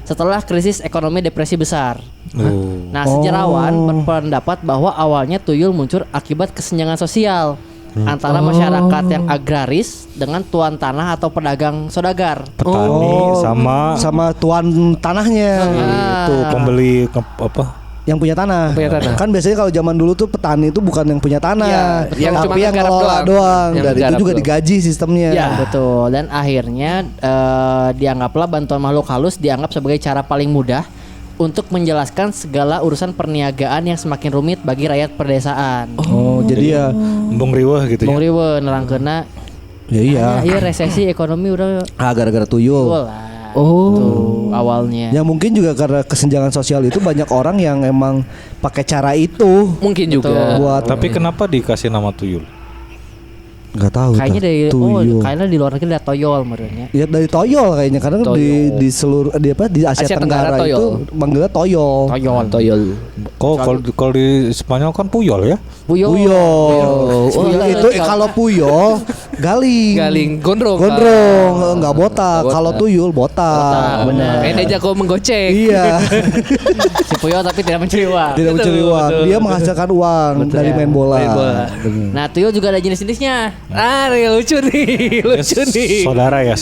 setelah krisis ekonomi depresi besar. Nah, sejarawan berpendapat bahwa awalnya tuyul muncul akibat kesenjangan sosial antara masyarakat yang agraris dengan tuan tanah atau pedagang saudagar. Petani sama tuan tanahnya. itu pembeli apa? Yang punya tanah. Punya tanah. Kan biasanya kalau zaman dulu tuh petani itu bukan yang punya tanah, Iya, yang cuma tapi yang nggarap ngelola doang. doang. Yang Dan itu nggarap juga doang. digaji sistemnya. Ya, betul. Dan akhirnya dianggaplah bantuan makhluk halus dianggap sebagai cara paling mudah untuk menjelaskan segala urusan perniagaan yang semakin rumit bagi rakyat perdesaan. Oh, jadi ya Embung riweuh gitu Bung ya. Riwe nerangkeuna ya iya. iya resesi ekonomi udah Gara-gara tuyul. full lah. Oh. Tuh, awalnya. Ya mungkin juga karena kesenjangan sosial itu banyak orang yang emang pakai cara itu Mungkin juga. buat Tapi kenapa dikasih nama tuyul? nggak tahu. Kayaknya dari tuyul. kayaknya di luar negeri ada toyol menurutnya. Ya dari toyol kayaknya karena di seluruh di apa di Asia, Asia Tenggara Tenggara, itu toyol. manggilnya toyol. Toyol. Kalau di Spanyol kan puyol ya. Puyol. Puyol. Puyol Itu kalau puyol galing. Galing gondrong. Gondrong, enggak botak. Botak. Kalau tuyul botak. Botak, benar. Kayaknya jago menggocek. Iya. Si Puyol tapi tidak mencuri uang. Tidak mencuri uang. Dia menghasilkan uang dari main bola. Main bola. Bener. Nah, tuyul juga ada jenis-jenisnya. Lucu nih. Lucu nih. Saudara ya.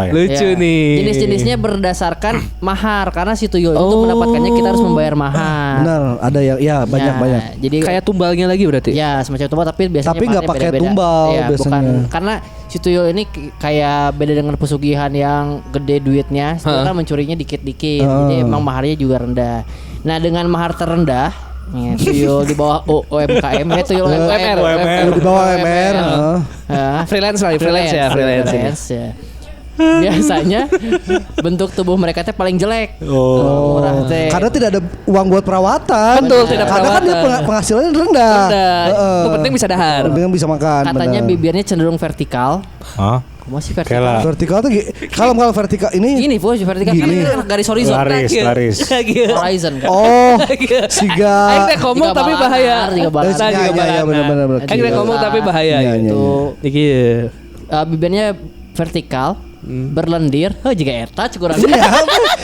Lucu Ya. nih. Jenis-jenisnya berdasarkan mahar karena si tuyul itu mendapatkannya kita harus membayar mahar. Benar, ada yang ya banyak. Jadi Kayak tumbalnya lagi berarti. ya semacam tumbal tapi biasanya Tapi nggak pakai pakai tumbal biasanya. Bukan karena karena si tuyul ini kayak beda dengan pesugihan yang gede duitnya, dia kan mencurinya dikit-dikit. Jadi emang maharnya juga rendah. Nah, dengan mahar terendah, tuyul di bawah UMKM, tuyul UMR. Di bawah UMR. Freelance lah, freelance ya. Biasanya bentuk tubuh mereka teh paling jelek. Murah teh. Karena tidak ada uang buat perawatan. Betul, tidak Karena kan dia perawatan. penghasilannya rendah. Yang penting bisa dahar. Penting bisa makan. Katanya benar. bibirnya cenderung vertikal. Hah? Masih Kayak vertikal. lah. Vertikal tuh kalau vertikal ini. Ini bos vertikal kan Gini. itu garis horizontal. Laris. Horizon kan. Oh, siga. Aing teh ngomong tapi bahaya. Tiga balanar. Nah, tiga balanar. benar. Aing teh ngomong tapi bahaya Iya, iya, gitu. Iki. Bibirnya vertikal, berlendir. Oh jika eta cukuran.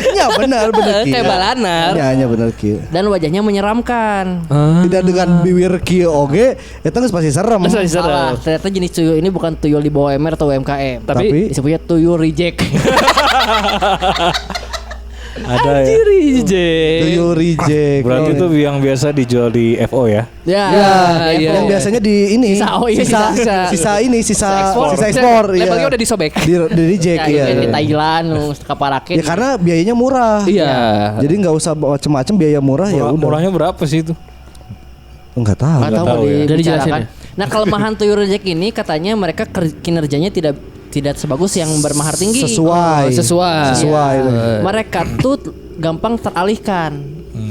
Ya benar Ki. Kayak balanar. Ya benar Ki. Dan wajahnya menyeramkan. Tidak dengan bibir Ki oge, eta geus pasti serem. Salah, ternyata jenis tuyul ini bukan tuyul di bawah UMR atau UMKM. Tapi Disebutnya tuyul reject. Ada ya. Tuyul reject. Berarti itu yang biasa dijual di FO ya? Ya, iya. Yang biasanya di ini Sisa, oh iya, sisa ekspor. ekspor iya. Labelnya udah disobek. Di reject ya, ya. di Thailand, kaparakin. Ya karena biayanya murah. Iya. Jadi nggak usah macem-macem biaya murah ya udah. Murahnya berapa sih itu? Enggak tahu. Nggak tahu tahu ya. di- Dari dibicarakan. jelasin Nah kelemahan tuyul reject ini katanya mereka kinerjanya tidak sebagus yang bermahar tinggi. Sesuai. Sesuai. Sesuai. Mereka tuh gampang teralihkan.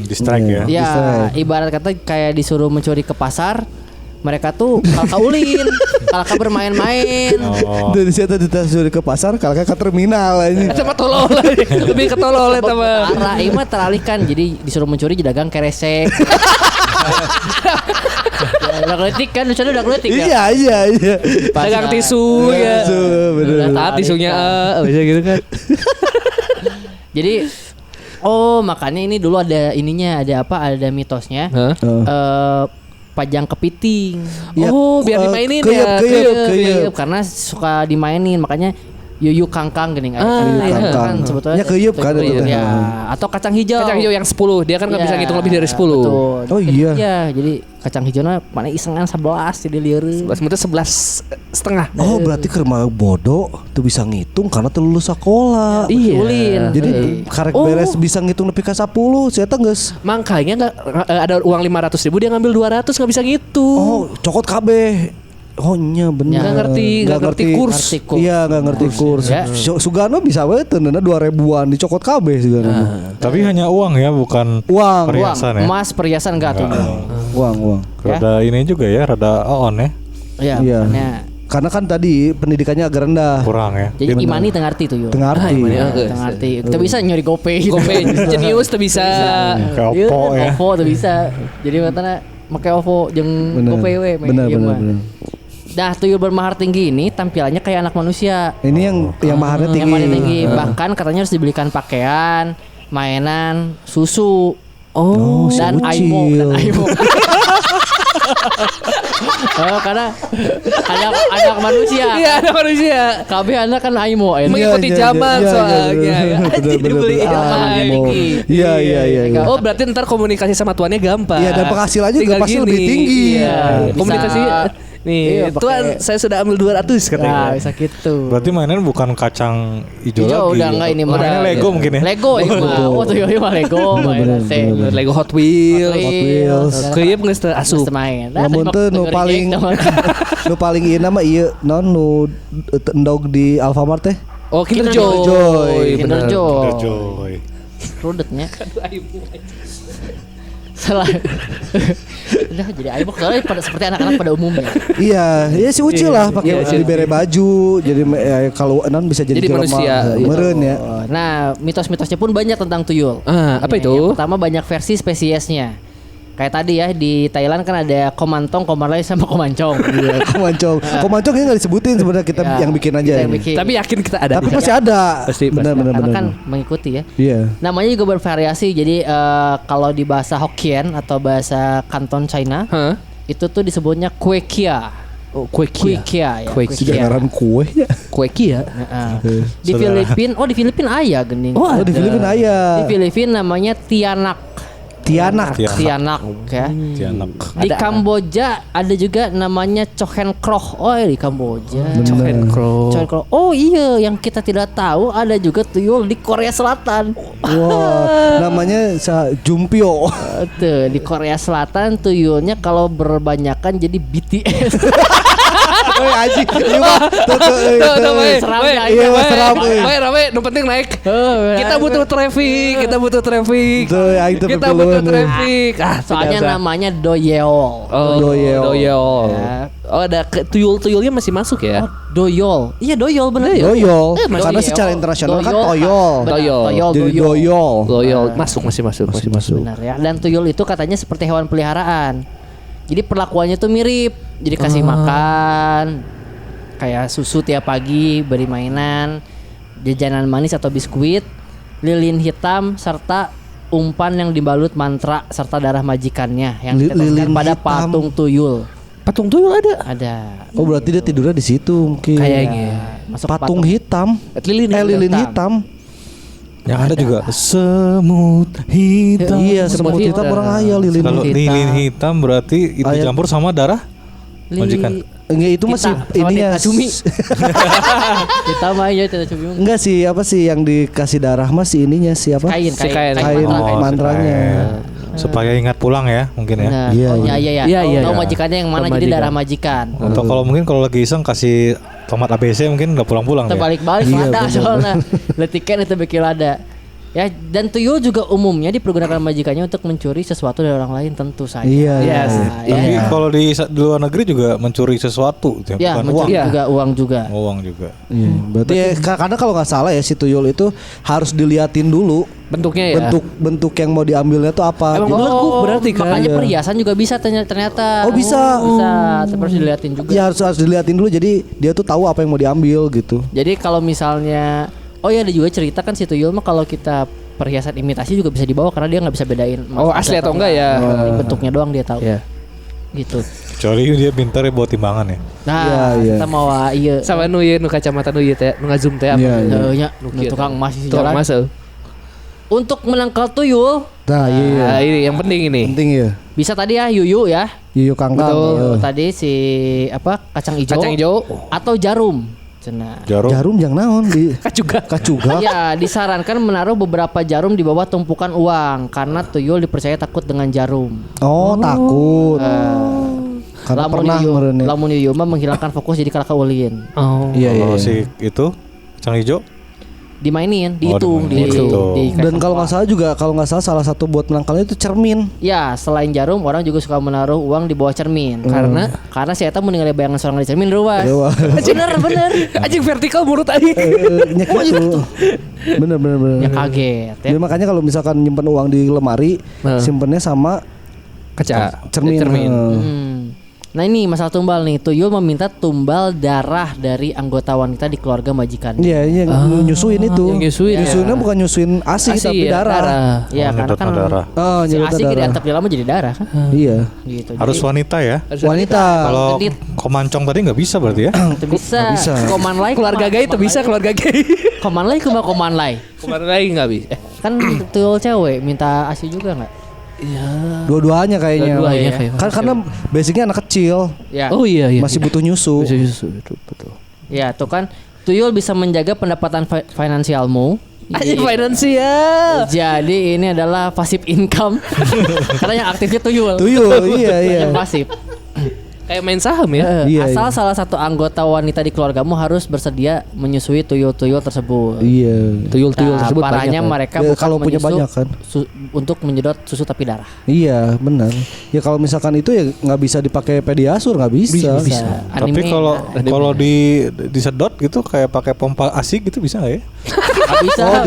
Distrike ya? Ya, Distract. ibarat kata kayak disuruh mencuri ke pasar, mereka tuh kalkaulin, kalka bermain-main. Oh. Dari situ ditarik ke pasar, kalau ke terminal ini. Eta mah tolol. Lebih ke tolol eta mah. Parah, ini mah teralihkan. Jadi disuruh mencuri di dagang keresek. Udah kletik kan, lu udah kletik ya. Iya. Dagang tisu ya. Tisu, bener. Tisunya bisa gitu kan. Jadi makanya ini dulu ada ininya, ada mitosnya. Hah? Pajang kepiting. Ya, Oh, biar dimainin ya. keyeup. Karena suka dimainin, makanya yuyu kangkang gini iya. Kangkang. sebetulnya. Ya, keyeup kan itu teh. Ya, atau kacang hijau. Kacang hijau yang 10, dia kan nggak Ya, bisa ngitung lebih dari 10. betul. Oh, iya. Iya, jadi kacang hijaunya mana isengan 11 jadi lieureun. 11,5. Oh berarti kerma bodoh tuh bisa ngitung karena tuh lulus sekolah. Iya. Ulin. Jadi karek beres bisa ngitung nepi ka 10, saya geus. Makanya nggak ada uang 500.000 dia ngambil 200 nggak bisa gitu. Oh, cokot kabeh. Oh nya bener. Nggak ngerti kurs. Iya nggak ngerti kurs. Ya. Sugano bisa we teunana 2000-an dicokot kabeh Sugano. Tapi hanya uang ya, bukan Uang, perhiasan ya? Emas perhiasan enggak tuh. uang. Rada ini juga ya, rada on ya, Iya, Iya. makanya Karena kan tadi pendidikannya agak rendah. kurang ya. jadi imani teu ngarti tuh yo. Tengah arti. Teu ngarti. Kita bisa nyuri gope. Gope jenius tuh bisa. Kayak Iya, Oppo ya. OVO tuh bisa. Jadi matana make OVO jeung Bener. gope we main Bener, game bener, mah. bener. Dah tuyul bermahar tinggi ini tampilannya kayak anak manusia. Ini yang maharnya tinggi. Yang paling tinggi. Bahkan katanya harus dibelikan pakaian, mainan, susu. Oh, si dan Ucil. Aimo. Karena anak manusia. Iya, ada manusia. KB anak kan Aimo. Mengikuti zaman soalnya. Jadi dibeliin Aimo. lagi. Iya. Oh, berarti ntar komunikasi sama tuannya gampang. Iya, dan penghasilannya juga Tinggal pasti gini. lebih tinggi. Iya. Bisa- Komunikasi nih, Iya, pakai- tuan saya sudah ambil 200 katanya. Nah, bisa gitu. Berarti mainan bukan kacang hijau Hijau lagi. udah enggak ini mah. Mainnya Lego mungkin ya. Lego ini mah. Oh, tuyul mah Lego mainan teh. Lego Hot Wheels. Hot Wheels. Keuyeub geus teu asup. Mesti main. Lamun teu nu paling nu paling ieu mah ieu non nu endog di Alfamart teh. Oh, Kinder Kinder Joy. Joy. Bener. Kinder Joy. Kinder Joy. Rudetnya. Salah. Udah jadi ayo soalnya pada seperti anak-anak pada umumnya. Iya, ya si Ucil lah pakai Iya, dibere baju, jadi kalau non bisa jadi Jadi manusia, gitu. meureun ya. Nah, mitos-mitosnya pun banyak tentang tuyul. Apa itu? Yang pertama banyak versi spesiesnya. Kayak tadi ya di Thailand kan ada komantong, komarlai sama komancong. Iya, komancong. Komancong ini enggak disebutin sebenarnya kita Ya, yang bikin aja. kita yang ini. bikin. Tapi yakin kita ada. Tapi pasti ada. Pasti, Benar. Karena kan mengikuti ya. Iya. Namanya juga bervariasi. Jadi kalau di bahasa Hokkien atau bahasa Kanton China Hah? itu tuh disebutnya kue kia. Oh, kue Kue kia. kia ya. Kue kue Sudah kia. ngaran kuenya. Kue kia. Di Filipina, di Filipina ayah gening. Oh, di Filipina aya. Di Filipina namanya tianak. Tianak. Tianak ya. Tianak. Di Kamboja ada juga namanya Chohen Kroh. Oh, di Kamboja. Chohen Kroh. Chohen Kroh. Oh iya, yang kita tidak tahu ada juga tuyul di Korea Selatan. Wah, namanya Jumpio. Tuh, di Korea Selatan tuyulnya kalau berbanyakan jadi BTS. Woi anjing, iya mah. Seram ya, iya, seram, euy. Rame, nu penting naik. Kita butuh traffic. Tuh, Kita butuh traffic. Soalnya sudah. namanya Doyeol. Oh, Doyeol. Ya. Oh, ada tuyul-tuyulnya masih masuk ya? Doyol. Iya, Doyol bener ya? Doyol. Doyol. Karena secara internasional kan Doyol. toyol. Benar, Toyol. Toyol. Jadi doyol. Loyal masih masuk. Benar ya. Dan tuyul itu katanya seperti hewan peliharaan. Jadi perlakuannya tuh mirip. Jadi kasih makan, kayak susu tiap pagi, beri mainan, jajanan manis atau biskuit, lilin hitam serta umpan yang dibalut mantra serta darah majikannya yang Lilin ditempatkan pada hitam. patung tuyul. Patung tuyul ada. Ada. Oh berarti dia tidurnya di situ mungkin. Kayaknya. Masuk Patung hitam. Lilin hitam. Yang ada juga semut hitam. Iya, semut hitam orang ayah lilin. Kalau hitam. lilin hitam berarti itu Ayam. campur sama darah majikan. Enggak itu masih Sama ininya. Tita Cumi. Kita mah ya Tita Cumi. Enggak sih, apa sih yang dikasih darah masih ininya sih apa? Kain, kain Kain mantra. mantranya. Supaya ingat pulang ya mungkin ya. Nah, Iya, oh, iya. iya. Iya. Tahu majikannya yang mana Tahu jadi majikan. darah majikan. Atau kalau mungkin kalau lagi iseng kasih tomat ABC mungkin nggak pulang-pulang dia. Terbalik-balik Iya, lada bener. soalnya. Letikan itu bikin lada. Ya, dan tuyul juga umumnya dipergunakan majikannya untuk mencuri sesuatu dari orang lain tentu saja. Iya, iya. Yes. Nah, Tapi ya. kalau di luar negeri juga mencuri sesuatu, Ya, bukan uang. mencuri Iya. juga uang juga. Uang juga. Iya, berarti ya, karena kalau nggak salah ya si tuyul itu harus diliatin dulu Bentuknya ya. bentuk yang mau diambilnya tuh apa. Emang Jadi- belegu berarti kan? Makanya perhiasan juga bisa ternyata. Oh, bisa. Bisa, tapi harus diliatin juga. Ya harus diliatin dulu jadi dia tuh tahu apa yang mau diambil gitu. Jadi kalau misalnya ada juga cerita kan si tuyul mah kalau kita perhiasan imitasi juga bisa dibawa karena dia nggak bisa bedain Oh, asli atau enggak ya? Bentuknya doang dia tahu. Iya. Gitu. Kecuali dia pintar ya bawa timbangan ya. Nah, Iya, iya. kita mau iya. Sama nu ieu nu kacamata nu ieu teh, nu ngazoom teh apa? Iya, iya. Ya, Nukir. tukang emas di Tukang jalan. emas. Untuk menangkal tuyul Nah, iya. Nah, ini yang penting ini. Penting ya. bisa tadi ya yuyu ya. Yuyu kangkang. Betul. Tadi si kacang hijau. Kacang hijau. Atau jarum. Cenah. Jarum yang naon di Kacuga. kacuga. Ya, disarankan menaruh beberapa jarum di bawah tumpukan uang karena tuyul dipercaya takut dengan jarum. Oh, takut. Karena pernah merene. Lamun yuyu mah menghilangkan fokus jadi kalaka ulin. Oh. Iya, iya. Kalau iya. si itu kacang hijau Dimainin, Oh, dihitung, dimainin. di Dan kalau nggak salah juga salah satu buat menangkalnya itu cermin. ya, selain jarum orang juga suka menaruh uang di bawah cermin. Karena si eta meninggal bayangan seorang di cermin ruas. Ruas. Bener. Anjing vertikal menurut aing. Nya gitu. Bener. Ya kaget ya. Jadi makanya kalau misalkan nyimpen uang di lemari, simpennya sama Kaca cermin. Hmm. Nah ini masalah tumbal nih. Tuyul meminta tumbal darah dari anggota wanita di keluarga majikan. Iya, yang nyusuin itu. yang nyusuin, Nyusuinnya ya. bukan nyusuin ASI, Asi tapi ya, darah. Iya, karena nyedot kan darah. Oh, si nyedot ASI darah. diantap di lama jadi darah kan. Iya. Gitu. Harus wanita ya. Wanita. Kalau Genit. komancong tadi nggak bisa berarti ya. Itu bisa. bisa. Koman lain. Keluarga gay itu bisa keluarga gay. Koman lain kuma koman lain. Kemarin lagi enggak bisa. Kan tuyul cewek minta ASI juga nggak? Dua-duanya kayaknya. Dua-duanya kayak. Kan karena basicnya anak kecil, Ya. Oh iya. masih butuh nyusu. Bisa betul. Ya, tuh kan tuyul bisa menjaga pendapatan finansialmu. Anjing finansial. Jadi ini adalah passive income. Karena yang aktifnya tuyul. Tuyul, iya. Yang pasif. Kayak main saham ya. Iya, Asal iya. salah satu anggota wanita di keluargamu harus bersedia menyusui tuyul-tuyul tersebut. Iya. Tuyul-tuyul tersebut parahnya banyak, kan? mereka Ya, bukan kalau punya menyusu banyak kan. untuk menyedot susu tapi darah. Iya, benar. Ya kalau misalkan itu ya nggak bisa dipakai pediasur, nggak bisa. Tapi Anime, kalau disedot gitu kayak pakai pompa ASI gitu bisa nggak ya? nggak bisa. Oh,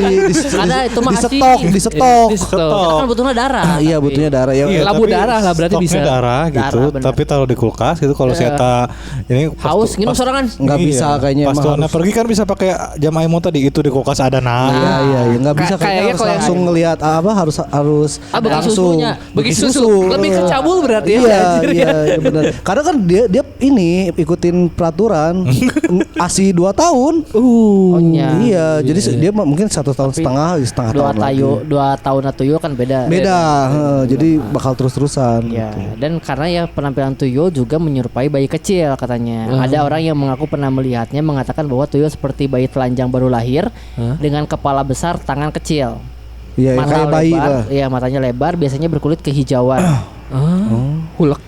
Ada itu mah disetok, ASI. disetok. Itu kan butuhnya darah. Iya, butuhnya darah ya. Iya, labu tapi darah lah berarti stoknya bisa. darah gitu. Darah, benar. Tapi taruh di kulkas kulkas gitu kalau si eta ini Haus minum sorangan. Nggak bisa kayaknya Pas emang tuannya harus. pergi kan bisa pakai jam aimo tadi itu di kulkas ada Iya, nggak bisa Kayaknya kayaknya harus kalau yang- langsung ngelihat harus bagi langsung susunya. Bagi susu. Lebih ke cabul berarti ya. Iya, anjir, iya, ya. benar. Karena kan dia ini ikutin peraturan ASI 2 tahun. Oh, iya. Iya, jadi dia mungkin 1 tahun setengah Dua tahun lagi. 2 tahun tuyul kan beda. Beda, jadi bakal terus-terusan. Ya, gitu. dan karena ya penampilan tuyul juga menyerupai bayi kecil katanya. Ada orang yang mengaku pernah melihatnya mengatakan bahwa tuyul seperti bayi telanjang baru lahir dengan kepala besar, tangan kecil. Iya, kayak bayi lebar, lah. iya matanya lebar, biasanya berkulit kehijauan. Hulek.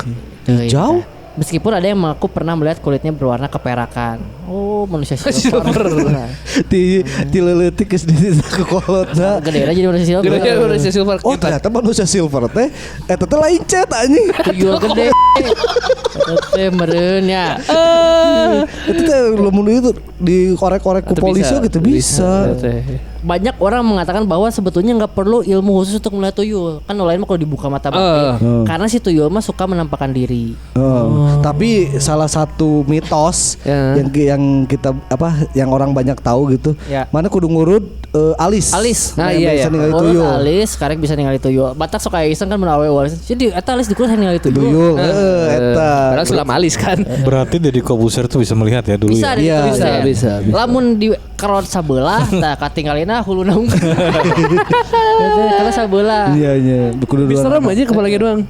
Hijau? Meskipun ada yang mengaku pernah melihat kulitnya berwarna keperakan. Oh, manusia silver. Di leuletik geus di kolotna. Gede aja jadi manusia silver. Gede manusia silver. Oh, ternyata manusia silver teh eta teh lain cet anjing. Tuyul gede. Eta teh meureun ya. Itu teh lamun itu dikorek-korek ku polisi gitu bisa. Banyak orang mengatakan bahwa sebetulnya nggak perlu ilmu khusus untuk melihat tuyul. Kan lain mah kalau dibuka mata batin. Karena si tuyul mah suka menampakkan diri. Tapi salah satu mitos Ya. yang kita yang orang banyak tahu gitu. Ya. Mana kudu ngurut alis. Alis. Nah, Yang iya, bisa iya. ningali Oh, tuyul. alis, sekarang bisa ningali tuyul. Batak sok aya iseng kan mun awewe walis. Jadi eta alis dikulit ningali tuyul. Tuyul, eta. Padahal sulam alis kan. berarti Deddy Kobuser tuh bisa melihat ya dulu Bisa ya. di Iya, bisa, bisa. Lamun di kerot sabelah, tah katinggalina huluna unggul. Karena sabelah. Iya, iya. Kudu Lebih dua. serem aja kepalanya doang.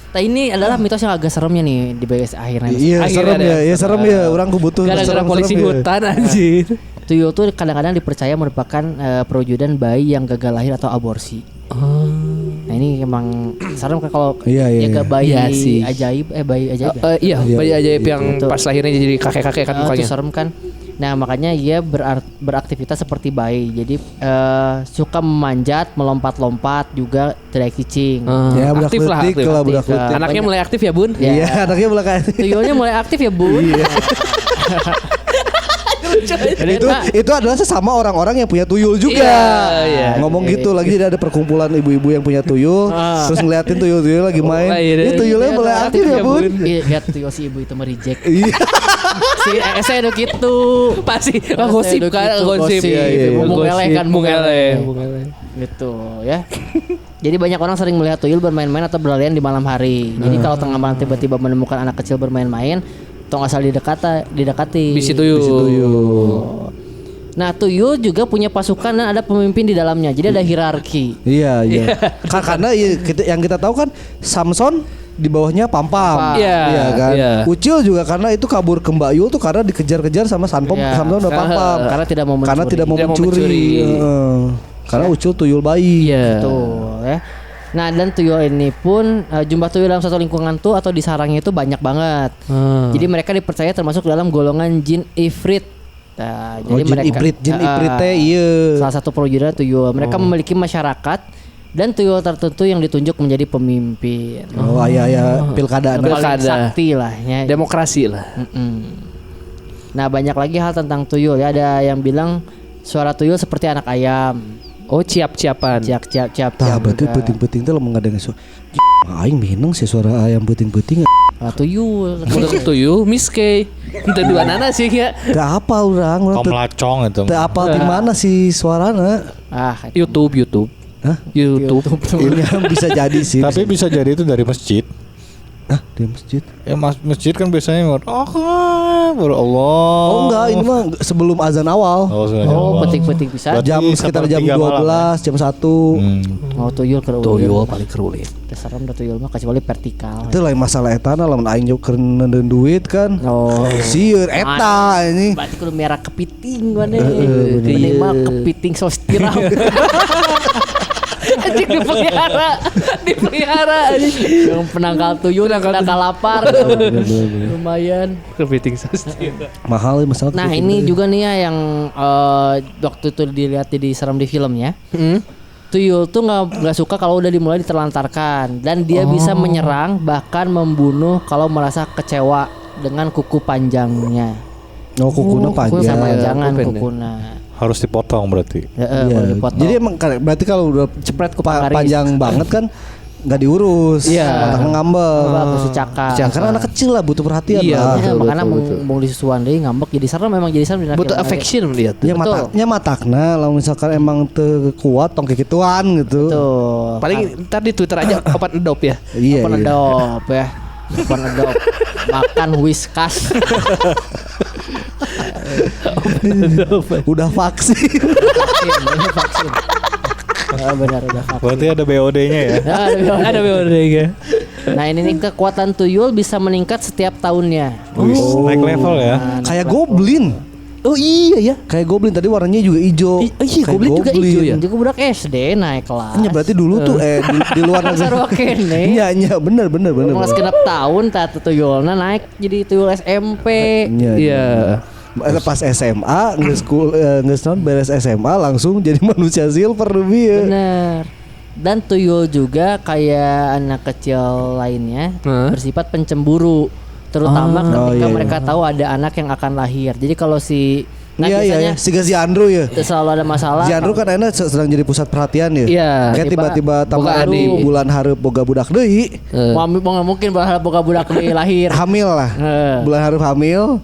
Nah ini adalah mitos yang agak seremnya nih di bagian akhirnya. Iya, Akhirnya serem ada. ya. Iya, serem ya. Orang kebutuh Gara-gara polisi hutan anjir. Tuyul tuh kadang-kadang dipercaya merupakan perwujudan bayi yang gagal lahir atau aborsi. Nah ini emang serem kan kalau Iya, iya, jaga iya. bayi Iya sih. ajaib, bayi ajaib. Ya? Iya, bayi ajaib yang Betul. pas lahirnya jadi kakek-kakek kan Itu mukanya. serem kan. Nah makanya ia beraktivitas seperti bayi. Jadi suka memanjat, melompat-lompat juga tidak cicing. Ya, budak Aktif lah, letik aktif. lah budak Aktif, letik. Anaknya mulai aktif ya bun. Ya. Iya, anaknya belakang. Tuyulnya mulai aktif ya bun. Itu adalah sesama orang-orang yang punya tuyul juga. Iya, Ngomong gitu lagi jadi ada perkumpulan ibu-ibu yang punya tuyul, terus ngeliatin tuyul-tuyul lagi main. iya, Ini tuyulnya mulai aktif ya, Bun. Iya, lihat tuyul si ibu itu merijek. Iya. Si saya udah gitu. Pasti gosip kan, gosip. Iya, iya. Mung eleh kan, mung mung eleh. eleh. Gitu ya. Jadi banyak orang sering melihat tuyul bermain-main atau berlarian di malam hari. Jadi kalau tengah malam tiba-tiba menemukan anak kecil bermain-main, tong asal didekati. Bisi tuyul. Nah, tuyul juga punya pasukan dan ada pemimpin di dalamnya. Jadi ada hierarki. Iya, iya. Karena yang kita tahu kan Samson di bawahnya Pampam. Iya, kan. iya. Ucil juga karena itu kabur ke Mbak Yul tuh karena dikejar-kejar sama Samson Iya. dan Pampam. Karena tidak mau mencuri. Karena tidak mau Tidak mau mencuri. mencuri. Heeh. Karena Ucil tuyul bayi. Iya. Tuh ya. Nah dan tuyul ini pun jumlah tuyul dalam satu lingkungan tuh atau di sarangnya itu banyak banget. Jadi mereka dipercaya termasuk dalam golongan jin ifrit. Nah, Oh, jin ifrit teh iya. salah satu perwujudan tuyul. Mereka memiliki masyarakat dan tuyul tertentu yang ditunjuk menjadi pemimpin. Oh, aya pilkada. Paling Pilkada. sakti lah ya. Demokrasi lah. Nah banyak lagi hal tentang tuyul ya. Ada yang bilang suara tuyul seperti anak ayam. Oh, ciap-ciapan. Ciap. Tah berarti penting-penting teh lamun ngadengeun suara. Aing mineng sih suara ayam penting-penting. Tuyul. Menurut tuyul miske. Itu dua nana sih ya. Teu apa urang Tom Lacong itu. teu apa di mana sih suarana. YouTube. Hah? YouTube. Ini bisa jadi sih. Tapi bisa jadi itu dari masjid. Hah, di masjid. Ya masjid kan biasanya Allah. Oh enggak, ini mah sebelum azan awal. Oh peting-peting bisa. Berarti Jam sekitar jam 1:03 malam, 12, jam 1. Oh tuyul ke Tuyul paling kerulit. Serem dah tuyul mah kecuali vertikal. Itu lain masalah eta na lamun aing keur neudeun duit kan. Oh. Sieun eta ini. Berarti kudu merah kepiting mana? Ini mah kepiting sos tiram. Anjing dipelihara anjing. Yang penangkal tuyul, penangkal lapar. Lumayan. Kepiting sos. Mahal masalah. Nah ini juga nih ya yang waktu itu dilihat di serem di filmnya. Tuyul tuh nggak suka kalau udah dimulai diterlantarkan dan dia bisa menyerang bahkan membunuh kalau merasa kecewa dengan kuku panjangnya. Oh, kukuna panjang. Sama jangan pendek. kukuna. Harus dipotong berarti. Kalau dipotong. Jadi emang berarti kalau udah Cepret ku panggaris. panjang banget kan nggak diurus, Iya. otaknya ngambek. Ngambek, secaka. Ya, karena anak kecil lah butuh perhatian Iya, lah. Ya, betul, makanya betul. mau disusuan deh ngambek jadi serem memang jadi serem. Butuh affection dia tuh. Ya mataknya matakna, kalau misalkan emang teu kuat tong kekituan gitu. Tuh. Paling ntar di Twitter aja open adopt ya. Iya. Open iya. adopt ya. Open adopt. Makan Whiskas. Udah vaksin. Vaksin. Benar udah vaksin. Berarti ada BOD-nya ya. Ada BOD ya. Nah ini nih kekuatan tuyul bisa meningkat setiap tahunnya. Wih, naik level ya. Kayak goblin. Oh iya ya. Kayak goblin tadi warnanya juga hijau. Iya, Kayak goblin juga hijau ya. Juga budak SD naik kelas. Ya berarti dulu tuh di luar Sarua negeri. kene. Iya bener. Mas genep tahun tata tuyulna naik jadi tuyul SMP. Iya. Pas SMA nggak non beres SMA langsung jadi manusia silver lebih ya. Bener. Dan tuyul juga kayak anak kecil lainnya bersifat pencemburu, terutama ketika iya. mereka tahu ada anak yang akan lahir. Jadi kalau si Iya. Si Gazi Andrew ya. selalu ada masalah. Si Andrew kan enak sedang jadi pusat perhatian ya. Iya. Kayak tiba-tiba Boga tambah adik. bulan hareup boga budak deui. Mau nggak mungkin berharap boga budak lahir. Hamil lah. Bulan hareup hamil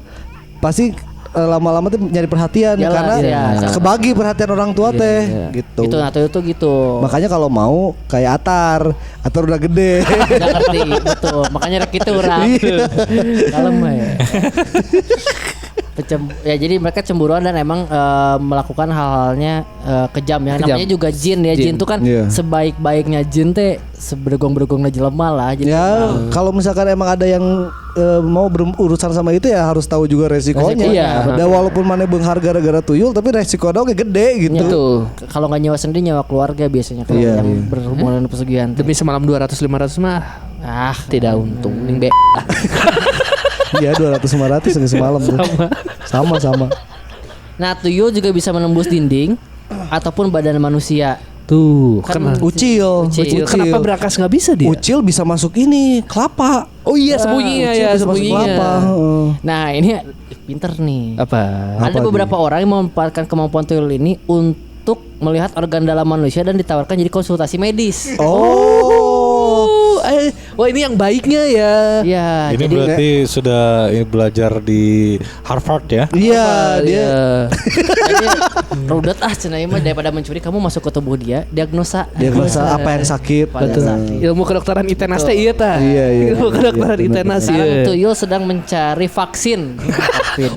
pasti lama-lama tuh nyari perhatian Jelas, karena iya. kebagi perhatian orang tua teh gitu. Itu tuyul tuh gitu. Makanya kalau mau kayak Atar udah gede. Nggak ngerti betul. Makanya rek itu orang. Kalem ya. Ya jadi mereka cemburuan dan emang melakukan hal-halnya kejam ya. Kejam. Namanya juga jin ya. Jin tuh kan Iya. sebaik-baiknya jin teh sebergong-bergongnya jelema lah. Jadi Ya kalau misalkan emang ada yang mau berurusan sama itu ya harus tahu juga resikonya. Resiko, iya. Dan walaupun mana beunghar gara-gara tuyul tapi resiko oge gede gitu. Betul. kalau nggak nyawa sendiri nyawa keluarga biasanya kalau Iya, yang iya. berhubungan dengan pesugihan. Demi semalam 200-500 mah tidak untung. Ning be. Iya 200-500 semalam tuh. Sama. Nah tuyul juga bisa menembus dinding ataupun badan manusia. Tuh, Kan Ucil. Kenapa berangkas nggak bisa dia? Ucil bisa masuk ini kelapa. Oh iya, sembunyinya Ucil ya, bisa masuk kelapa. sembunyinya. Heeh. Nah ini pinter nih. Apa? Ada Apa beberapa orang yang memanfaatkan kemampuan tuyul ini untuk melihat organ dalam manusia dan ditawarkan jadi konsultasi medis. Wah ini yang baiknya ya. Ya, Ini jadi berarti sudah belajar di Harvard ya. Iya dia. jadi rudet cenah mah daripada mencuri kamu masuk ke tubuh dia, diagnosa Diagnosa apa yang sakit. Apa yang sakit. Ilmu kedokteran ITENAS teh iya tah. Iya. Ilmu kedokteran ITENAS Sekarang ya. tuyul sedang mencari vaksin.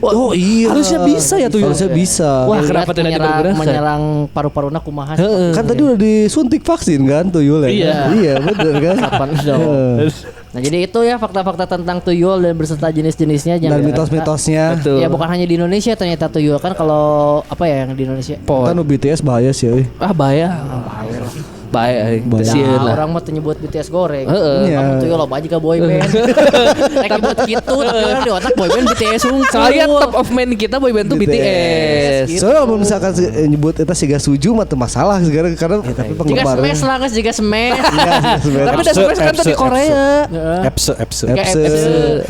Oh iya. Harusnya bisa ya tuyul. Harusnya bisa. Wah, Lihat kenapa tidak dipergunakan? menyerang paru-paruna kumaha? Kan tadi udah disuntik vaksin kan tuyul ya. Iya. Iya bener kan. Kapan dong? Nah jadi itu ya fakta-fakta tentang tuyul dan beserta jenis-jenisnya. Dan mitos-mitosnya. Betul. Ya bukan hanya di Indonesia ternyata tuyul kan kalau apa ya yang di Indonesia. Kan BTS bahaya sih. euy. Bahaya. Bahaya. Kasihan Nah, lah. orang mah teu nyebut BTS goreng. Iya. Kamu tuyul loba aja ke boyband. Rek nyebut kitu tapi orang di otak boyband BTS unggul. Soalnya top of mind kita boyband tuh BTS. Soalnya kalau misalkan nyebut itu sih gak setuju mah tuh masalah sekarang karena tapi Jika penggemar. smash lah guys, jika smash. Tapi udah smash kan tuh di Korea. Epse.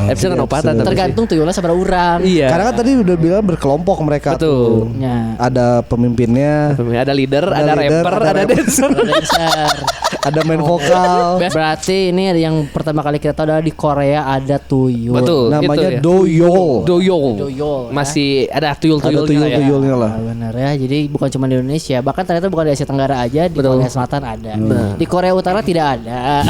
Epse kan opatan tapi. Tergantung tuyulnya seberapa orang. Iya. Karena kan tadi udah bilang berkelompok mereka tuh. Betul. Ya. Ada pemimpinnya, Ada leader, ada leader, rapper, ada ada rapper. dancer. Dancer. ada main vokal. Berarti ini ada yang pertama kali kita tahu adalah di Korea ada tuyul. Betul. Namanya gitu ya. doyol. Doyol. Doyol, ya. Masih ada Ada tuyul-tuyulnya ya. tuyul-tuyulnya lah. Nah, benar ya. Jadi bukan cuma di Indonesia, bahkan ternyata bukan di Asia Tenggara aja, di Korea Selatan ada. Di Korea Utara tidak ada.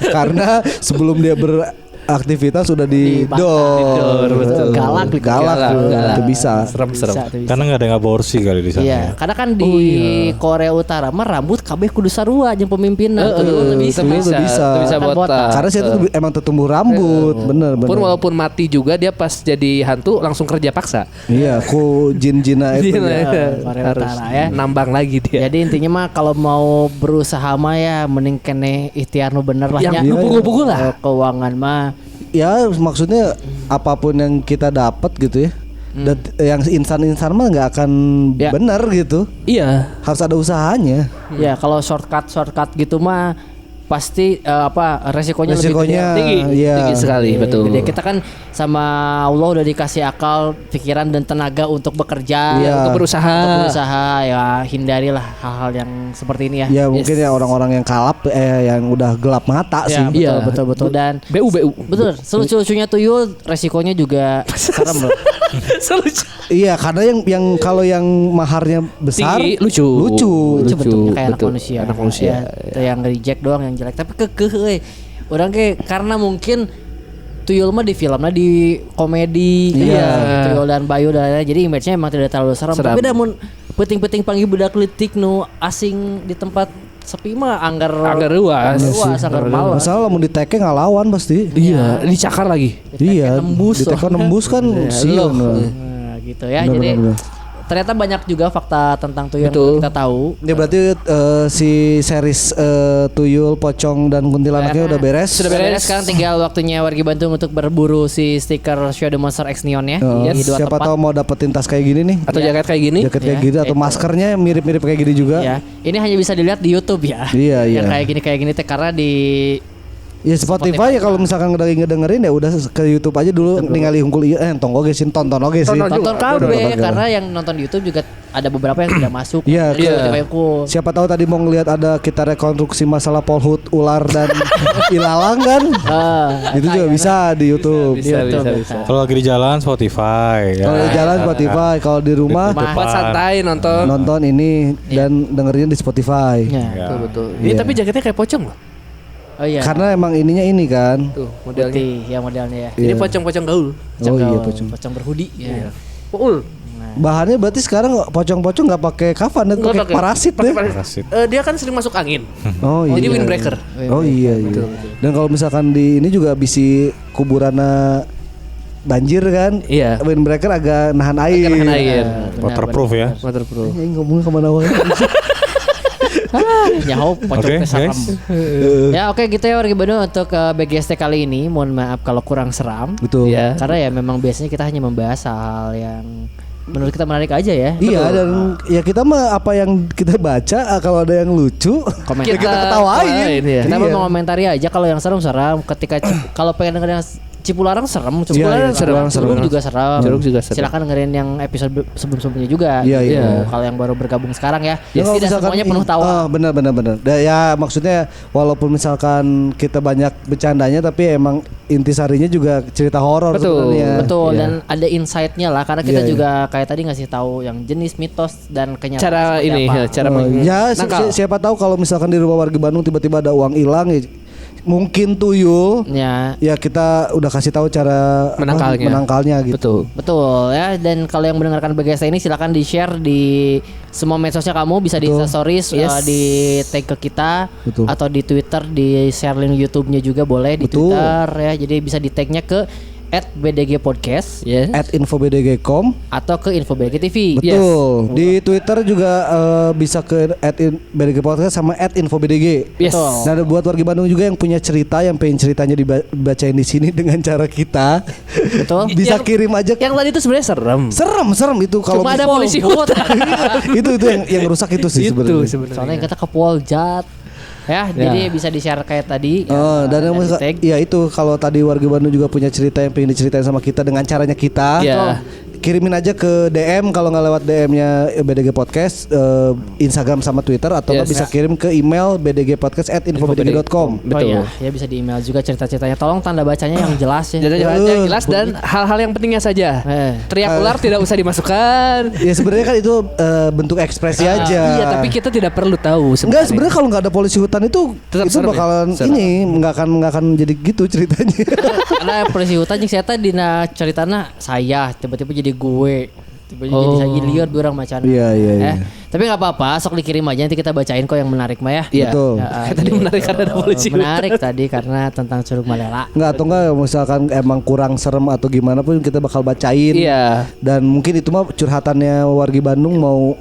Karena sebelum dia beraktivitas sudah di Dibakar. dor. Betul. Galak, Galak tuh. galak. Itu bisa. Serem-serem. Bisa, tuh bisa. Karena nggak ada yang aborsi kali di sana. Iya, ya. karena kan di Korea Utara mah rambut kabeh kudu sarua jeung pemimpinna. Tuyul teu bisa. Tuyul teu bisa. Teu bisa Kan botak. botak. Karena saya tuh emang tertumbuh rambut, bener. Pun walaupun mati juga dia pas jadi hantu langsung kerja paksa. Iya, ku jin-jina itu. Iya, ya. Korea harus Utara ya. nambang lagi dia. Jadi intinya mah kalau mau berusaha mah ya mending kene ikhtiar nu bener lah Yang nya. buku-buku lah. Keuangan mah Ya maksudnya apapun yang kita dapat gitu ya. Dan yang insan-insan mah nggak akan Ya. benar gitu. Iya. Harus ada usahanya. ya kalau shortcut gitu mah pasti resikonya lebih Resikonya tinggi, iya. tinggi sekali, betul. Gede. Kita kan sama Allah udah dikasih akal, pikiran dan tenaga untuk bekerja, Iya. Untuk berusaha. ya hindarilah hal-hal yang seperti ini ya. Ya mungkin ya orang-orang yang kalap yang udah gelap mata sih. Ya, Iya. betul dan BU. betul. Selucu-lucunya tuyul resikonya juga serem loh. Selucu. Iya, karena yang kalau yang maharnya besar Tinggi, lucu. Lucu bentuknya kayak anak betul. manusia. Anak manusia. Ya, itu yang reject doang yang jelek. Tapi kekeh euy. Orang karena mungkin tuyul mah di filmnya di komedi Iya. Tuyul dan Bayu dan lain-lain. Jadi image-nya emang tidak terlalu seram. Seram. Tapi dah mun peuting-peuting panggil budak leutik nu asing di tempat sepi mah anggar ruas. anggar malas. masalah mau diteke ngalawan pasti. Iya, dicakar lagi. Iya, nembus diteke nembus kan siun. Nah, gitu ya. Benar, Jadi benar. ternyata banyak juga fakta tentang tuyul Betul. yang kita tahu. Ya berarti si series Tuyul, Pocong dan Kuntilanaknya udah beres. Sudah beres. Sekarang tinggal waktunya wargi Bandung untuk berburu si stiker Show the Monster X Neon ya. Di dua Siapa tempat. tahu mau dapetin tas kayak gini nih. Atau jaket kayak gini. Jaket kayak Iya, gini atau itu. maskernya mirip-mirip kayak gini juga. Ya, ini hanya bisa dilihat di YouTube ya. Iya, iya. Yang kayak gini teh karena di Ya Spotify ya kalau misalkan udah ngedengerin ya udah ke YouTube aja dulu ningali hungkul ieu tonton oge sih. tonton KB karena yang nonton di YouTube juga ada beberapa yang tidak masuk. Iya, Jadi iya. Spotify ku. Siapa tahu tadi mau ngelihat ada kita rekonstruksi masalah polhut ular dan ilalang kan. Itu juga bisa di YouTube. Bisa. Kalau lagi di jalan Spotify ya. Kalau di jalan Spotify, kalau di rumah Buat santai nonton. nonton ini dan dengerinnya di Spotify. Ya. Betul. Ini tapi jaketnya kayak pocong loh. Oh iya. Karena emang ininya ini kan. Tuh modelnya. Putih ya modelnya ya. Ini Iya. pocong-pocong gaul. Oh iya Pocong pocong. berhoodie. Ya. Uul. Bahannya berarti sekarang pocong-pocong nggak pakai kafan, Nggak pakai pakai. parasit Pakai deh. Parasit. Dia kan sering masuk angin. Oh iya. Jadi windbreaker. Oh iya iya. Dan kalau misalkan di ini juga bisi kuburanna banjir kan. Iya. Windbreaker agak nahan air. Nahan air. Waterproof ya. Waterproof. Ini ngomongnya kemana wae. Nyaho pocong Oke, teh serem. guys. Ya oke gitu ya warga Bandung untuk BGST kali ini. Mohon maaf kalau kurang seram. Betul. Iya. Karena ya memang biasanya kita hanya membahas hal yang menurut kita menarik aja ya. Iya dan ya kita mah apa yang kita baca kalau ada yang lucu Komentar. ya kita ketawain. ya. Kita Iya. mau komentari aja kalau yang serem-serem. Ketika kalau pengen denger yang Cipularang serem, Iya, Cipularang serem. Curug juga serem. Curug juga serem. Silakan dengerin yang episode sebelum-sebelumnya juga. Iya, gitu. iya. Kalau yang baru bergabung sekarang ya, Ya, kalau tidak misalkan semuanya penuh tawa. benar. Ya maksudnya walaupun misalkan kita banyak bercandanya tapi emang intisarinya juga cerita horor Betul. sebenarnya. Betul Iya. dan ada insight-nya lah karena kita Iya, iya. juga kayak tadi ngasih tahu yang jenis mitos dan kenyataan Cara seperti ini apa. ya, cara Ya nangkal. siapa tahu kalau misalkan di rumah warga Bandung tiba-tiba ada uang hilang ya, mungkin tuyul. Ya, Ya kita udah kasih tahu cara menangkalnya gitu. betul ya dan kalau yang mendengarkan BGST ini silakan di-share di semua medsosnya kamu bisa di Betul. Insta Stories Yes. di tag ke kita Betul. atau di Twitter di share link YouTube-nya juga boleh di Betul. Twitter ya jadi bisa di tag-nya ke @BDG Podcast Ya. @infobdg.com. atau ke Info BDG TV. Betul. Di Twitter juga bisa ke @BDG Podcast sama @infobdg. Yes. Betul. Nah, ada buat warga Bandung juga yang punya cerita yang pengen ceritanya dibacain di sini dengan cara kita. Betul. Bisa Yang- kirim aja. Yang tadi itu sebenarnya serem. Serem itu kalau Cuma ada Pol. polisi hutan. itu yang rusak itu sih sebenarnya. Soalnya yang kata ke Poljat. Ya, jadi bisa di-share kayak tadi. Oh, dan yang di tag. ya itu kalau tadi warga Bandung juga punya cerita yang pengen diceritain sama kita dengan caranya kita. Iya. Kirimin aja ke DM kalau nggak lewat DM-nya BDG Podcast, Instagram sama Twitter atau nggak Yes. bisa kirim ke email bdgpodcast@infobdg.com. Oh iya, ya bisa di email juga cerita-ceritanya. Tolong tanda bacanya yang jelas ya. Jadi yang jelas dan hal-hal yang pentingnya saja. Teriak ular tidak usah dimasukkan. Ya sebenarnya kan itu bentuk ekspresi aja. Iya, tapi kita tidak perlu tahu Enggak sebenarnya kalau nggak ada polisi hutan itu Tetap itu serem ya? bakalan Serem. ini nggak akan jadi gitu ceritanya. Karena polisi hutan yang saya tadi dina ceritana saya tiba-tiba jadi gue. Tiba-tiba jadi saya lihat orang macan. Iya. Tapi nggak apa-apa, sok dikirim aja nanti kita bacain kok yang menarik mah ya. Iya. Betul. Tadi menarik karena ada polisi hutan. Menarik tadi karena tentang Curug Malela. Enggak atau enggak misalkan emang kurang serem atau gimana pun kita bakal bacain. Iya. Dan mungkin itu mah curhatannya wargi Bandung mau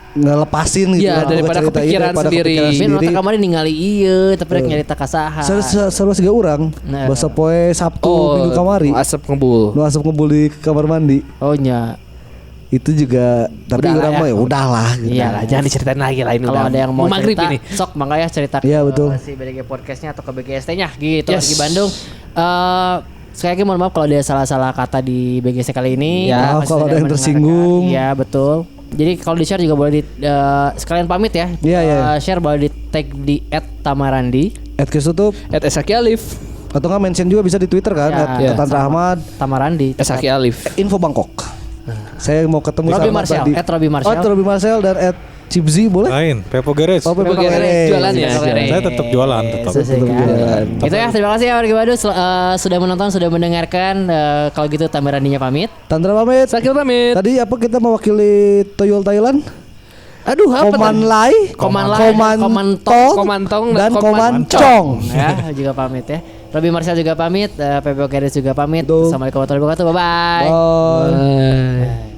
ngelepasin gitu. Iya, lah, daripada cerita ini, kepikiran sendiri. Tapi nota kemarin ningali ieu tapi rek nyarita kasaha. Sarua siga urang. Nah. Basa poe Sabtu Minggu kamari. asap ngebul. Nu asup ngebul di kamar mandi. Oh nya. Itu juga tapi Udahlah orang ya. mah ya udahlah gitu. Iya. Nah, jangan diceritain lagi lah ini. Kalau udah ada yang mau maghrib cerita, ini. sok mangga ya cerita ke Iya, betul. si BDG Podcastnya atau ke BGST-nya gitu Yes. lagi Bandung. Sekali lagi mohon maaf kalau ada salah-salah kata di BGST kali ini. Ya, Masih kalau ada yang mendengarkan. tersinggung. Iya betul. Jadi kalau di share juga boleh di sekalian pamit ya. Iya, iya. Share boleh di tag di @tamarandi. Adcast tutup Esaki Alif. atau nggak mention juga bisa di Twitter kan Ya, Tantra Ahmad Tamarandi. Esaki Alif. Info Bangkok. Saya mau ketemu Robi sama Marcel, tadi. @Robi Marcel. Robi Marcel dan @Cipzi boleh? Lain, Pepo Garage. Oh, Pepo Pepo Garage. Garage. Jualan ya? Saya tetap jualan, tetap. jualan. Itu ya, terima kasih ya warga Bandung sudah menonton, sudah mendengarkan. Kalau gitu Tamarandinya pamit. Tantra pamit. Sakil pamit. Tadi apa kita mewakili Toyol Thailand? Aduh, apa Koman tadi? Lai, Koman Lai, Koman Koman Tong, Komantong, dan Koman Koman Cong. Cong. Ya, juga pamit ya. Robi Marcel juga pamit, PPO Garis juga pamit. Betul. Assalamualaikum warahmatullahi wabarakatuh. Bye bye. Bye. Bye.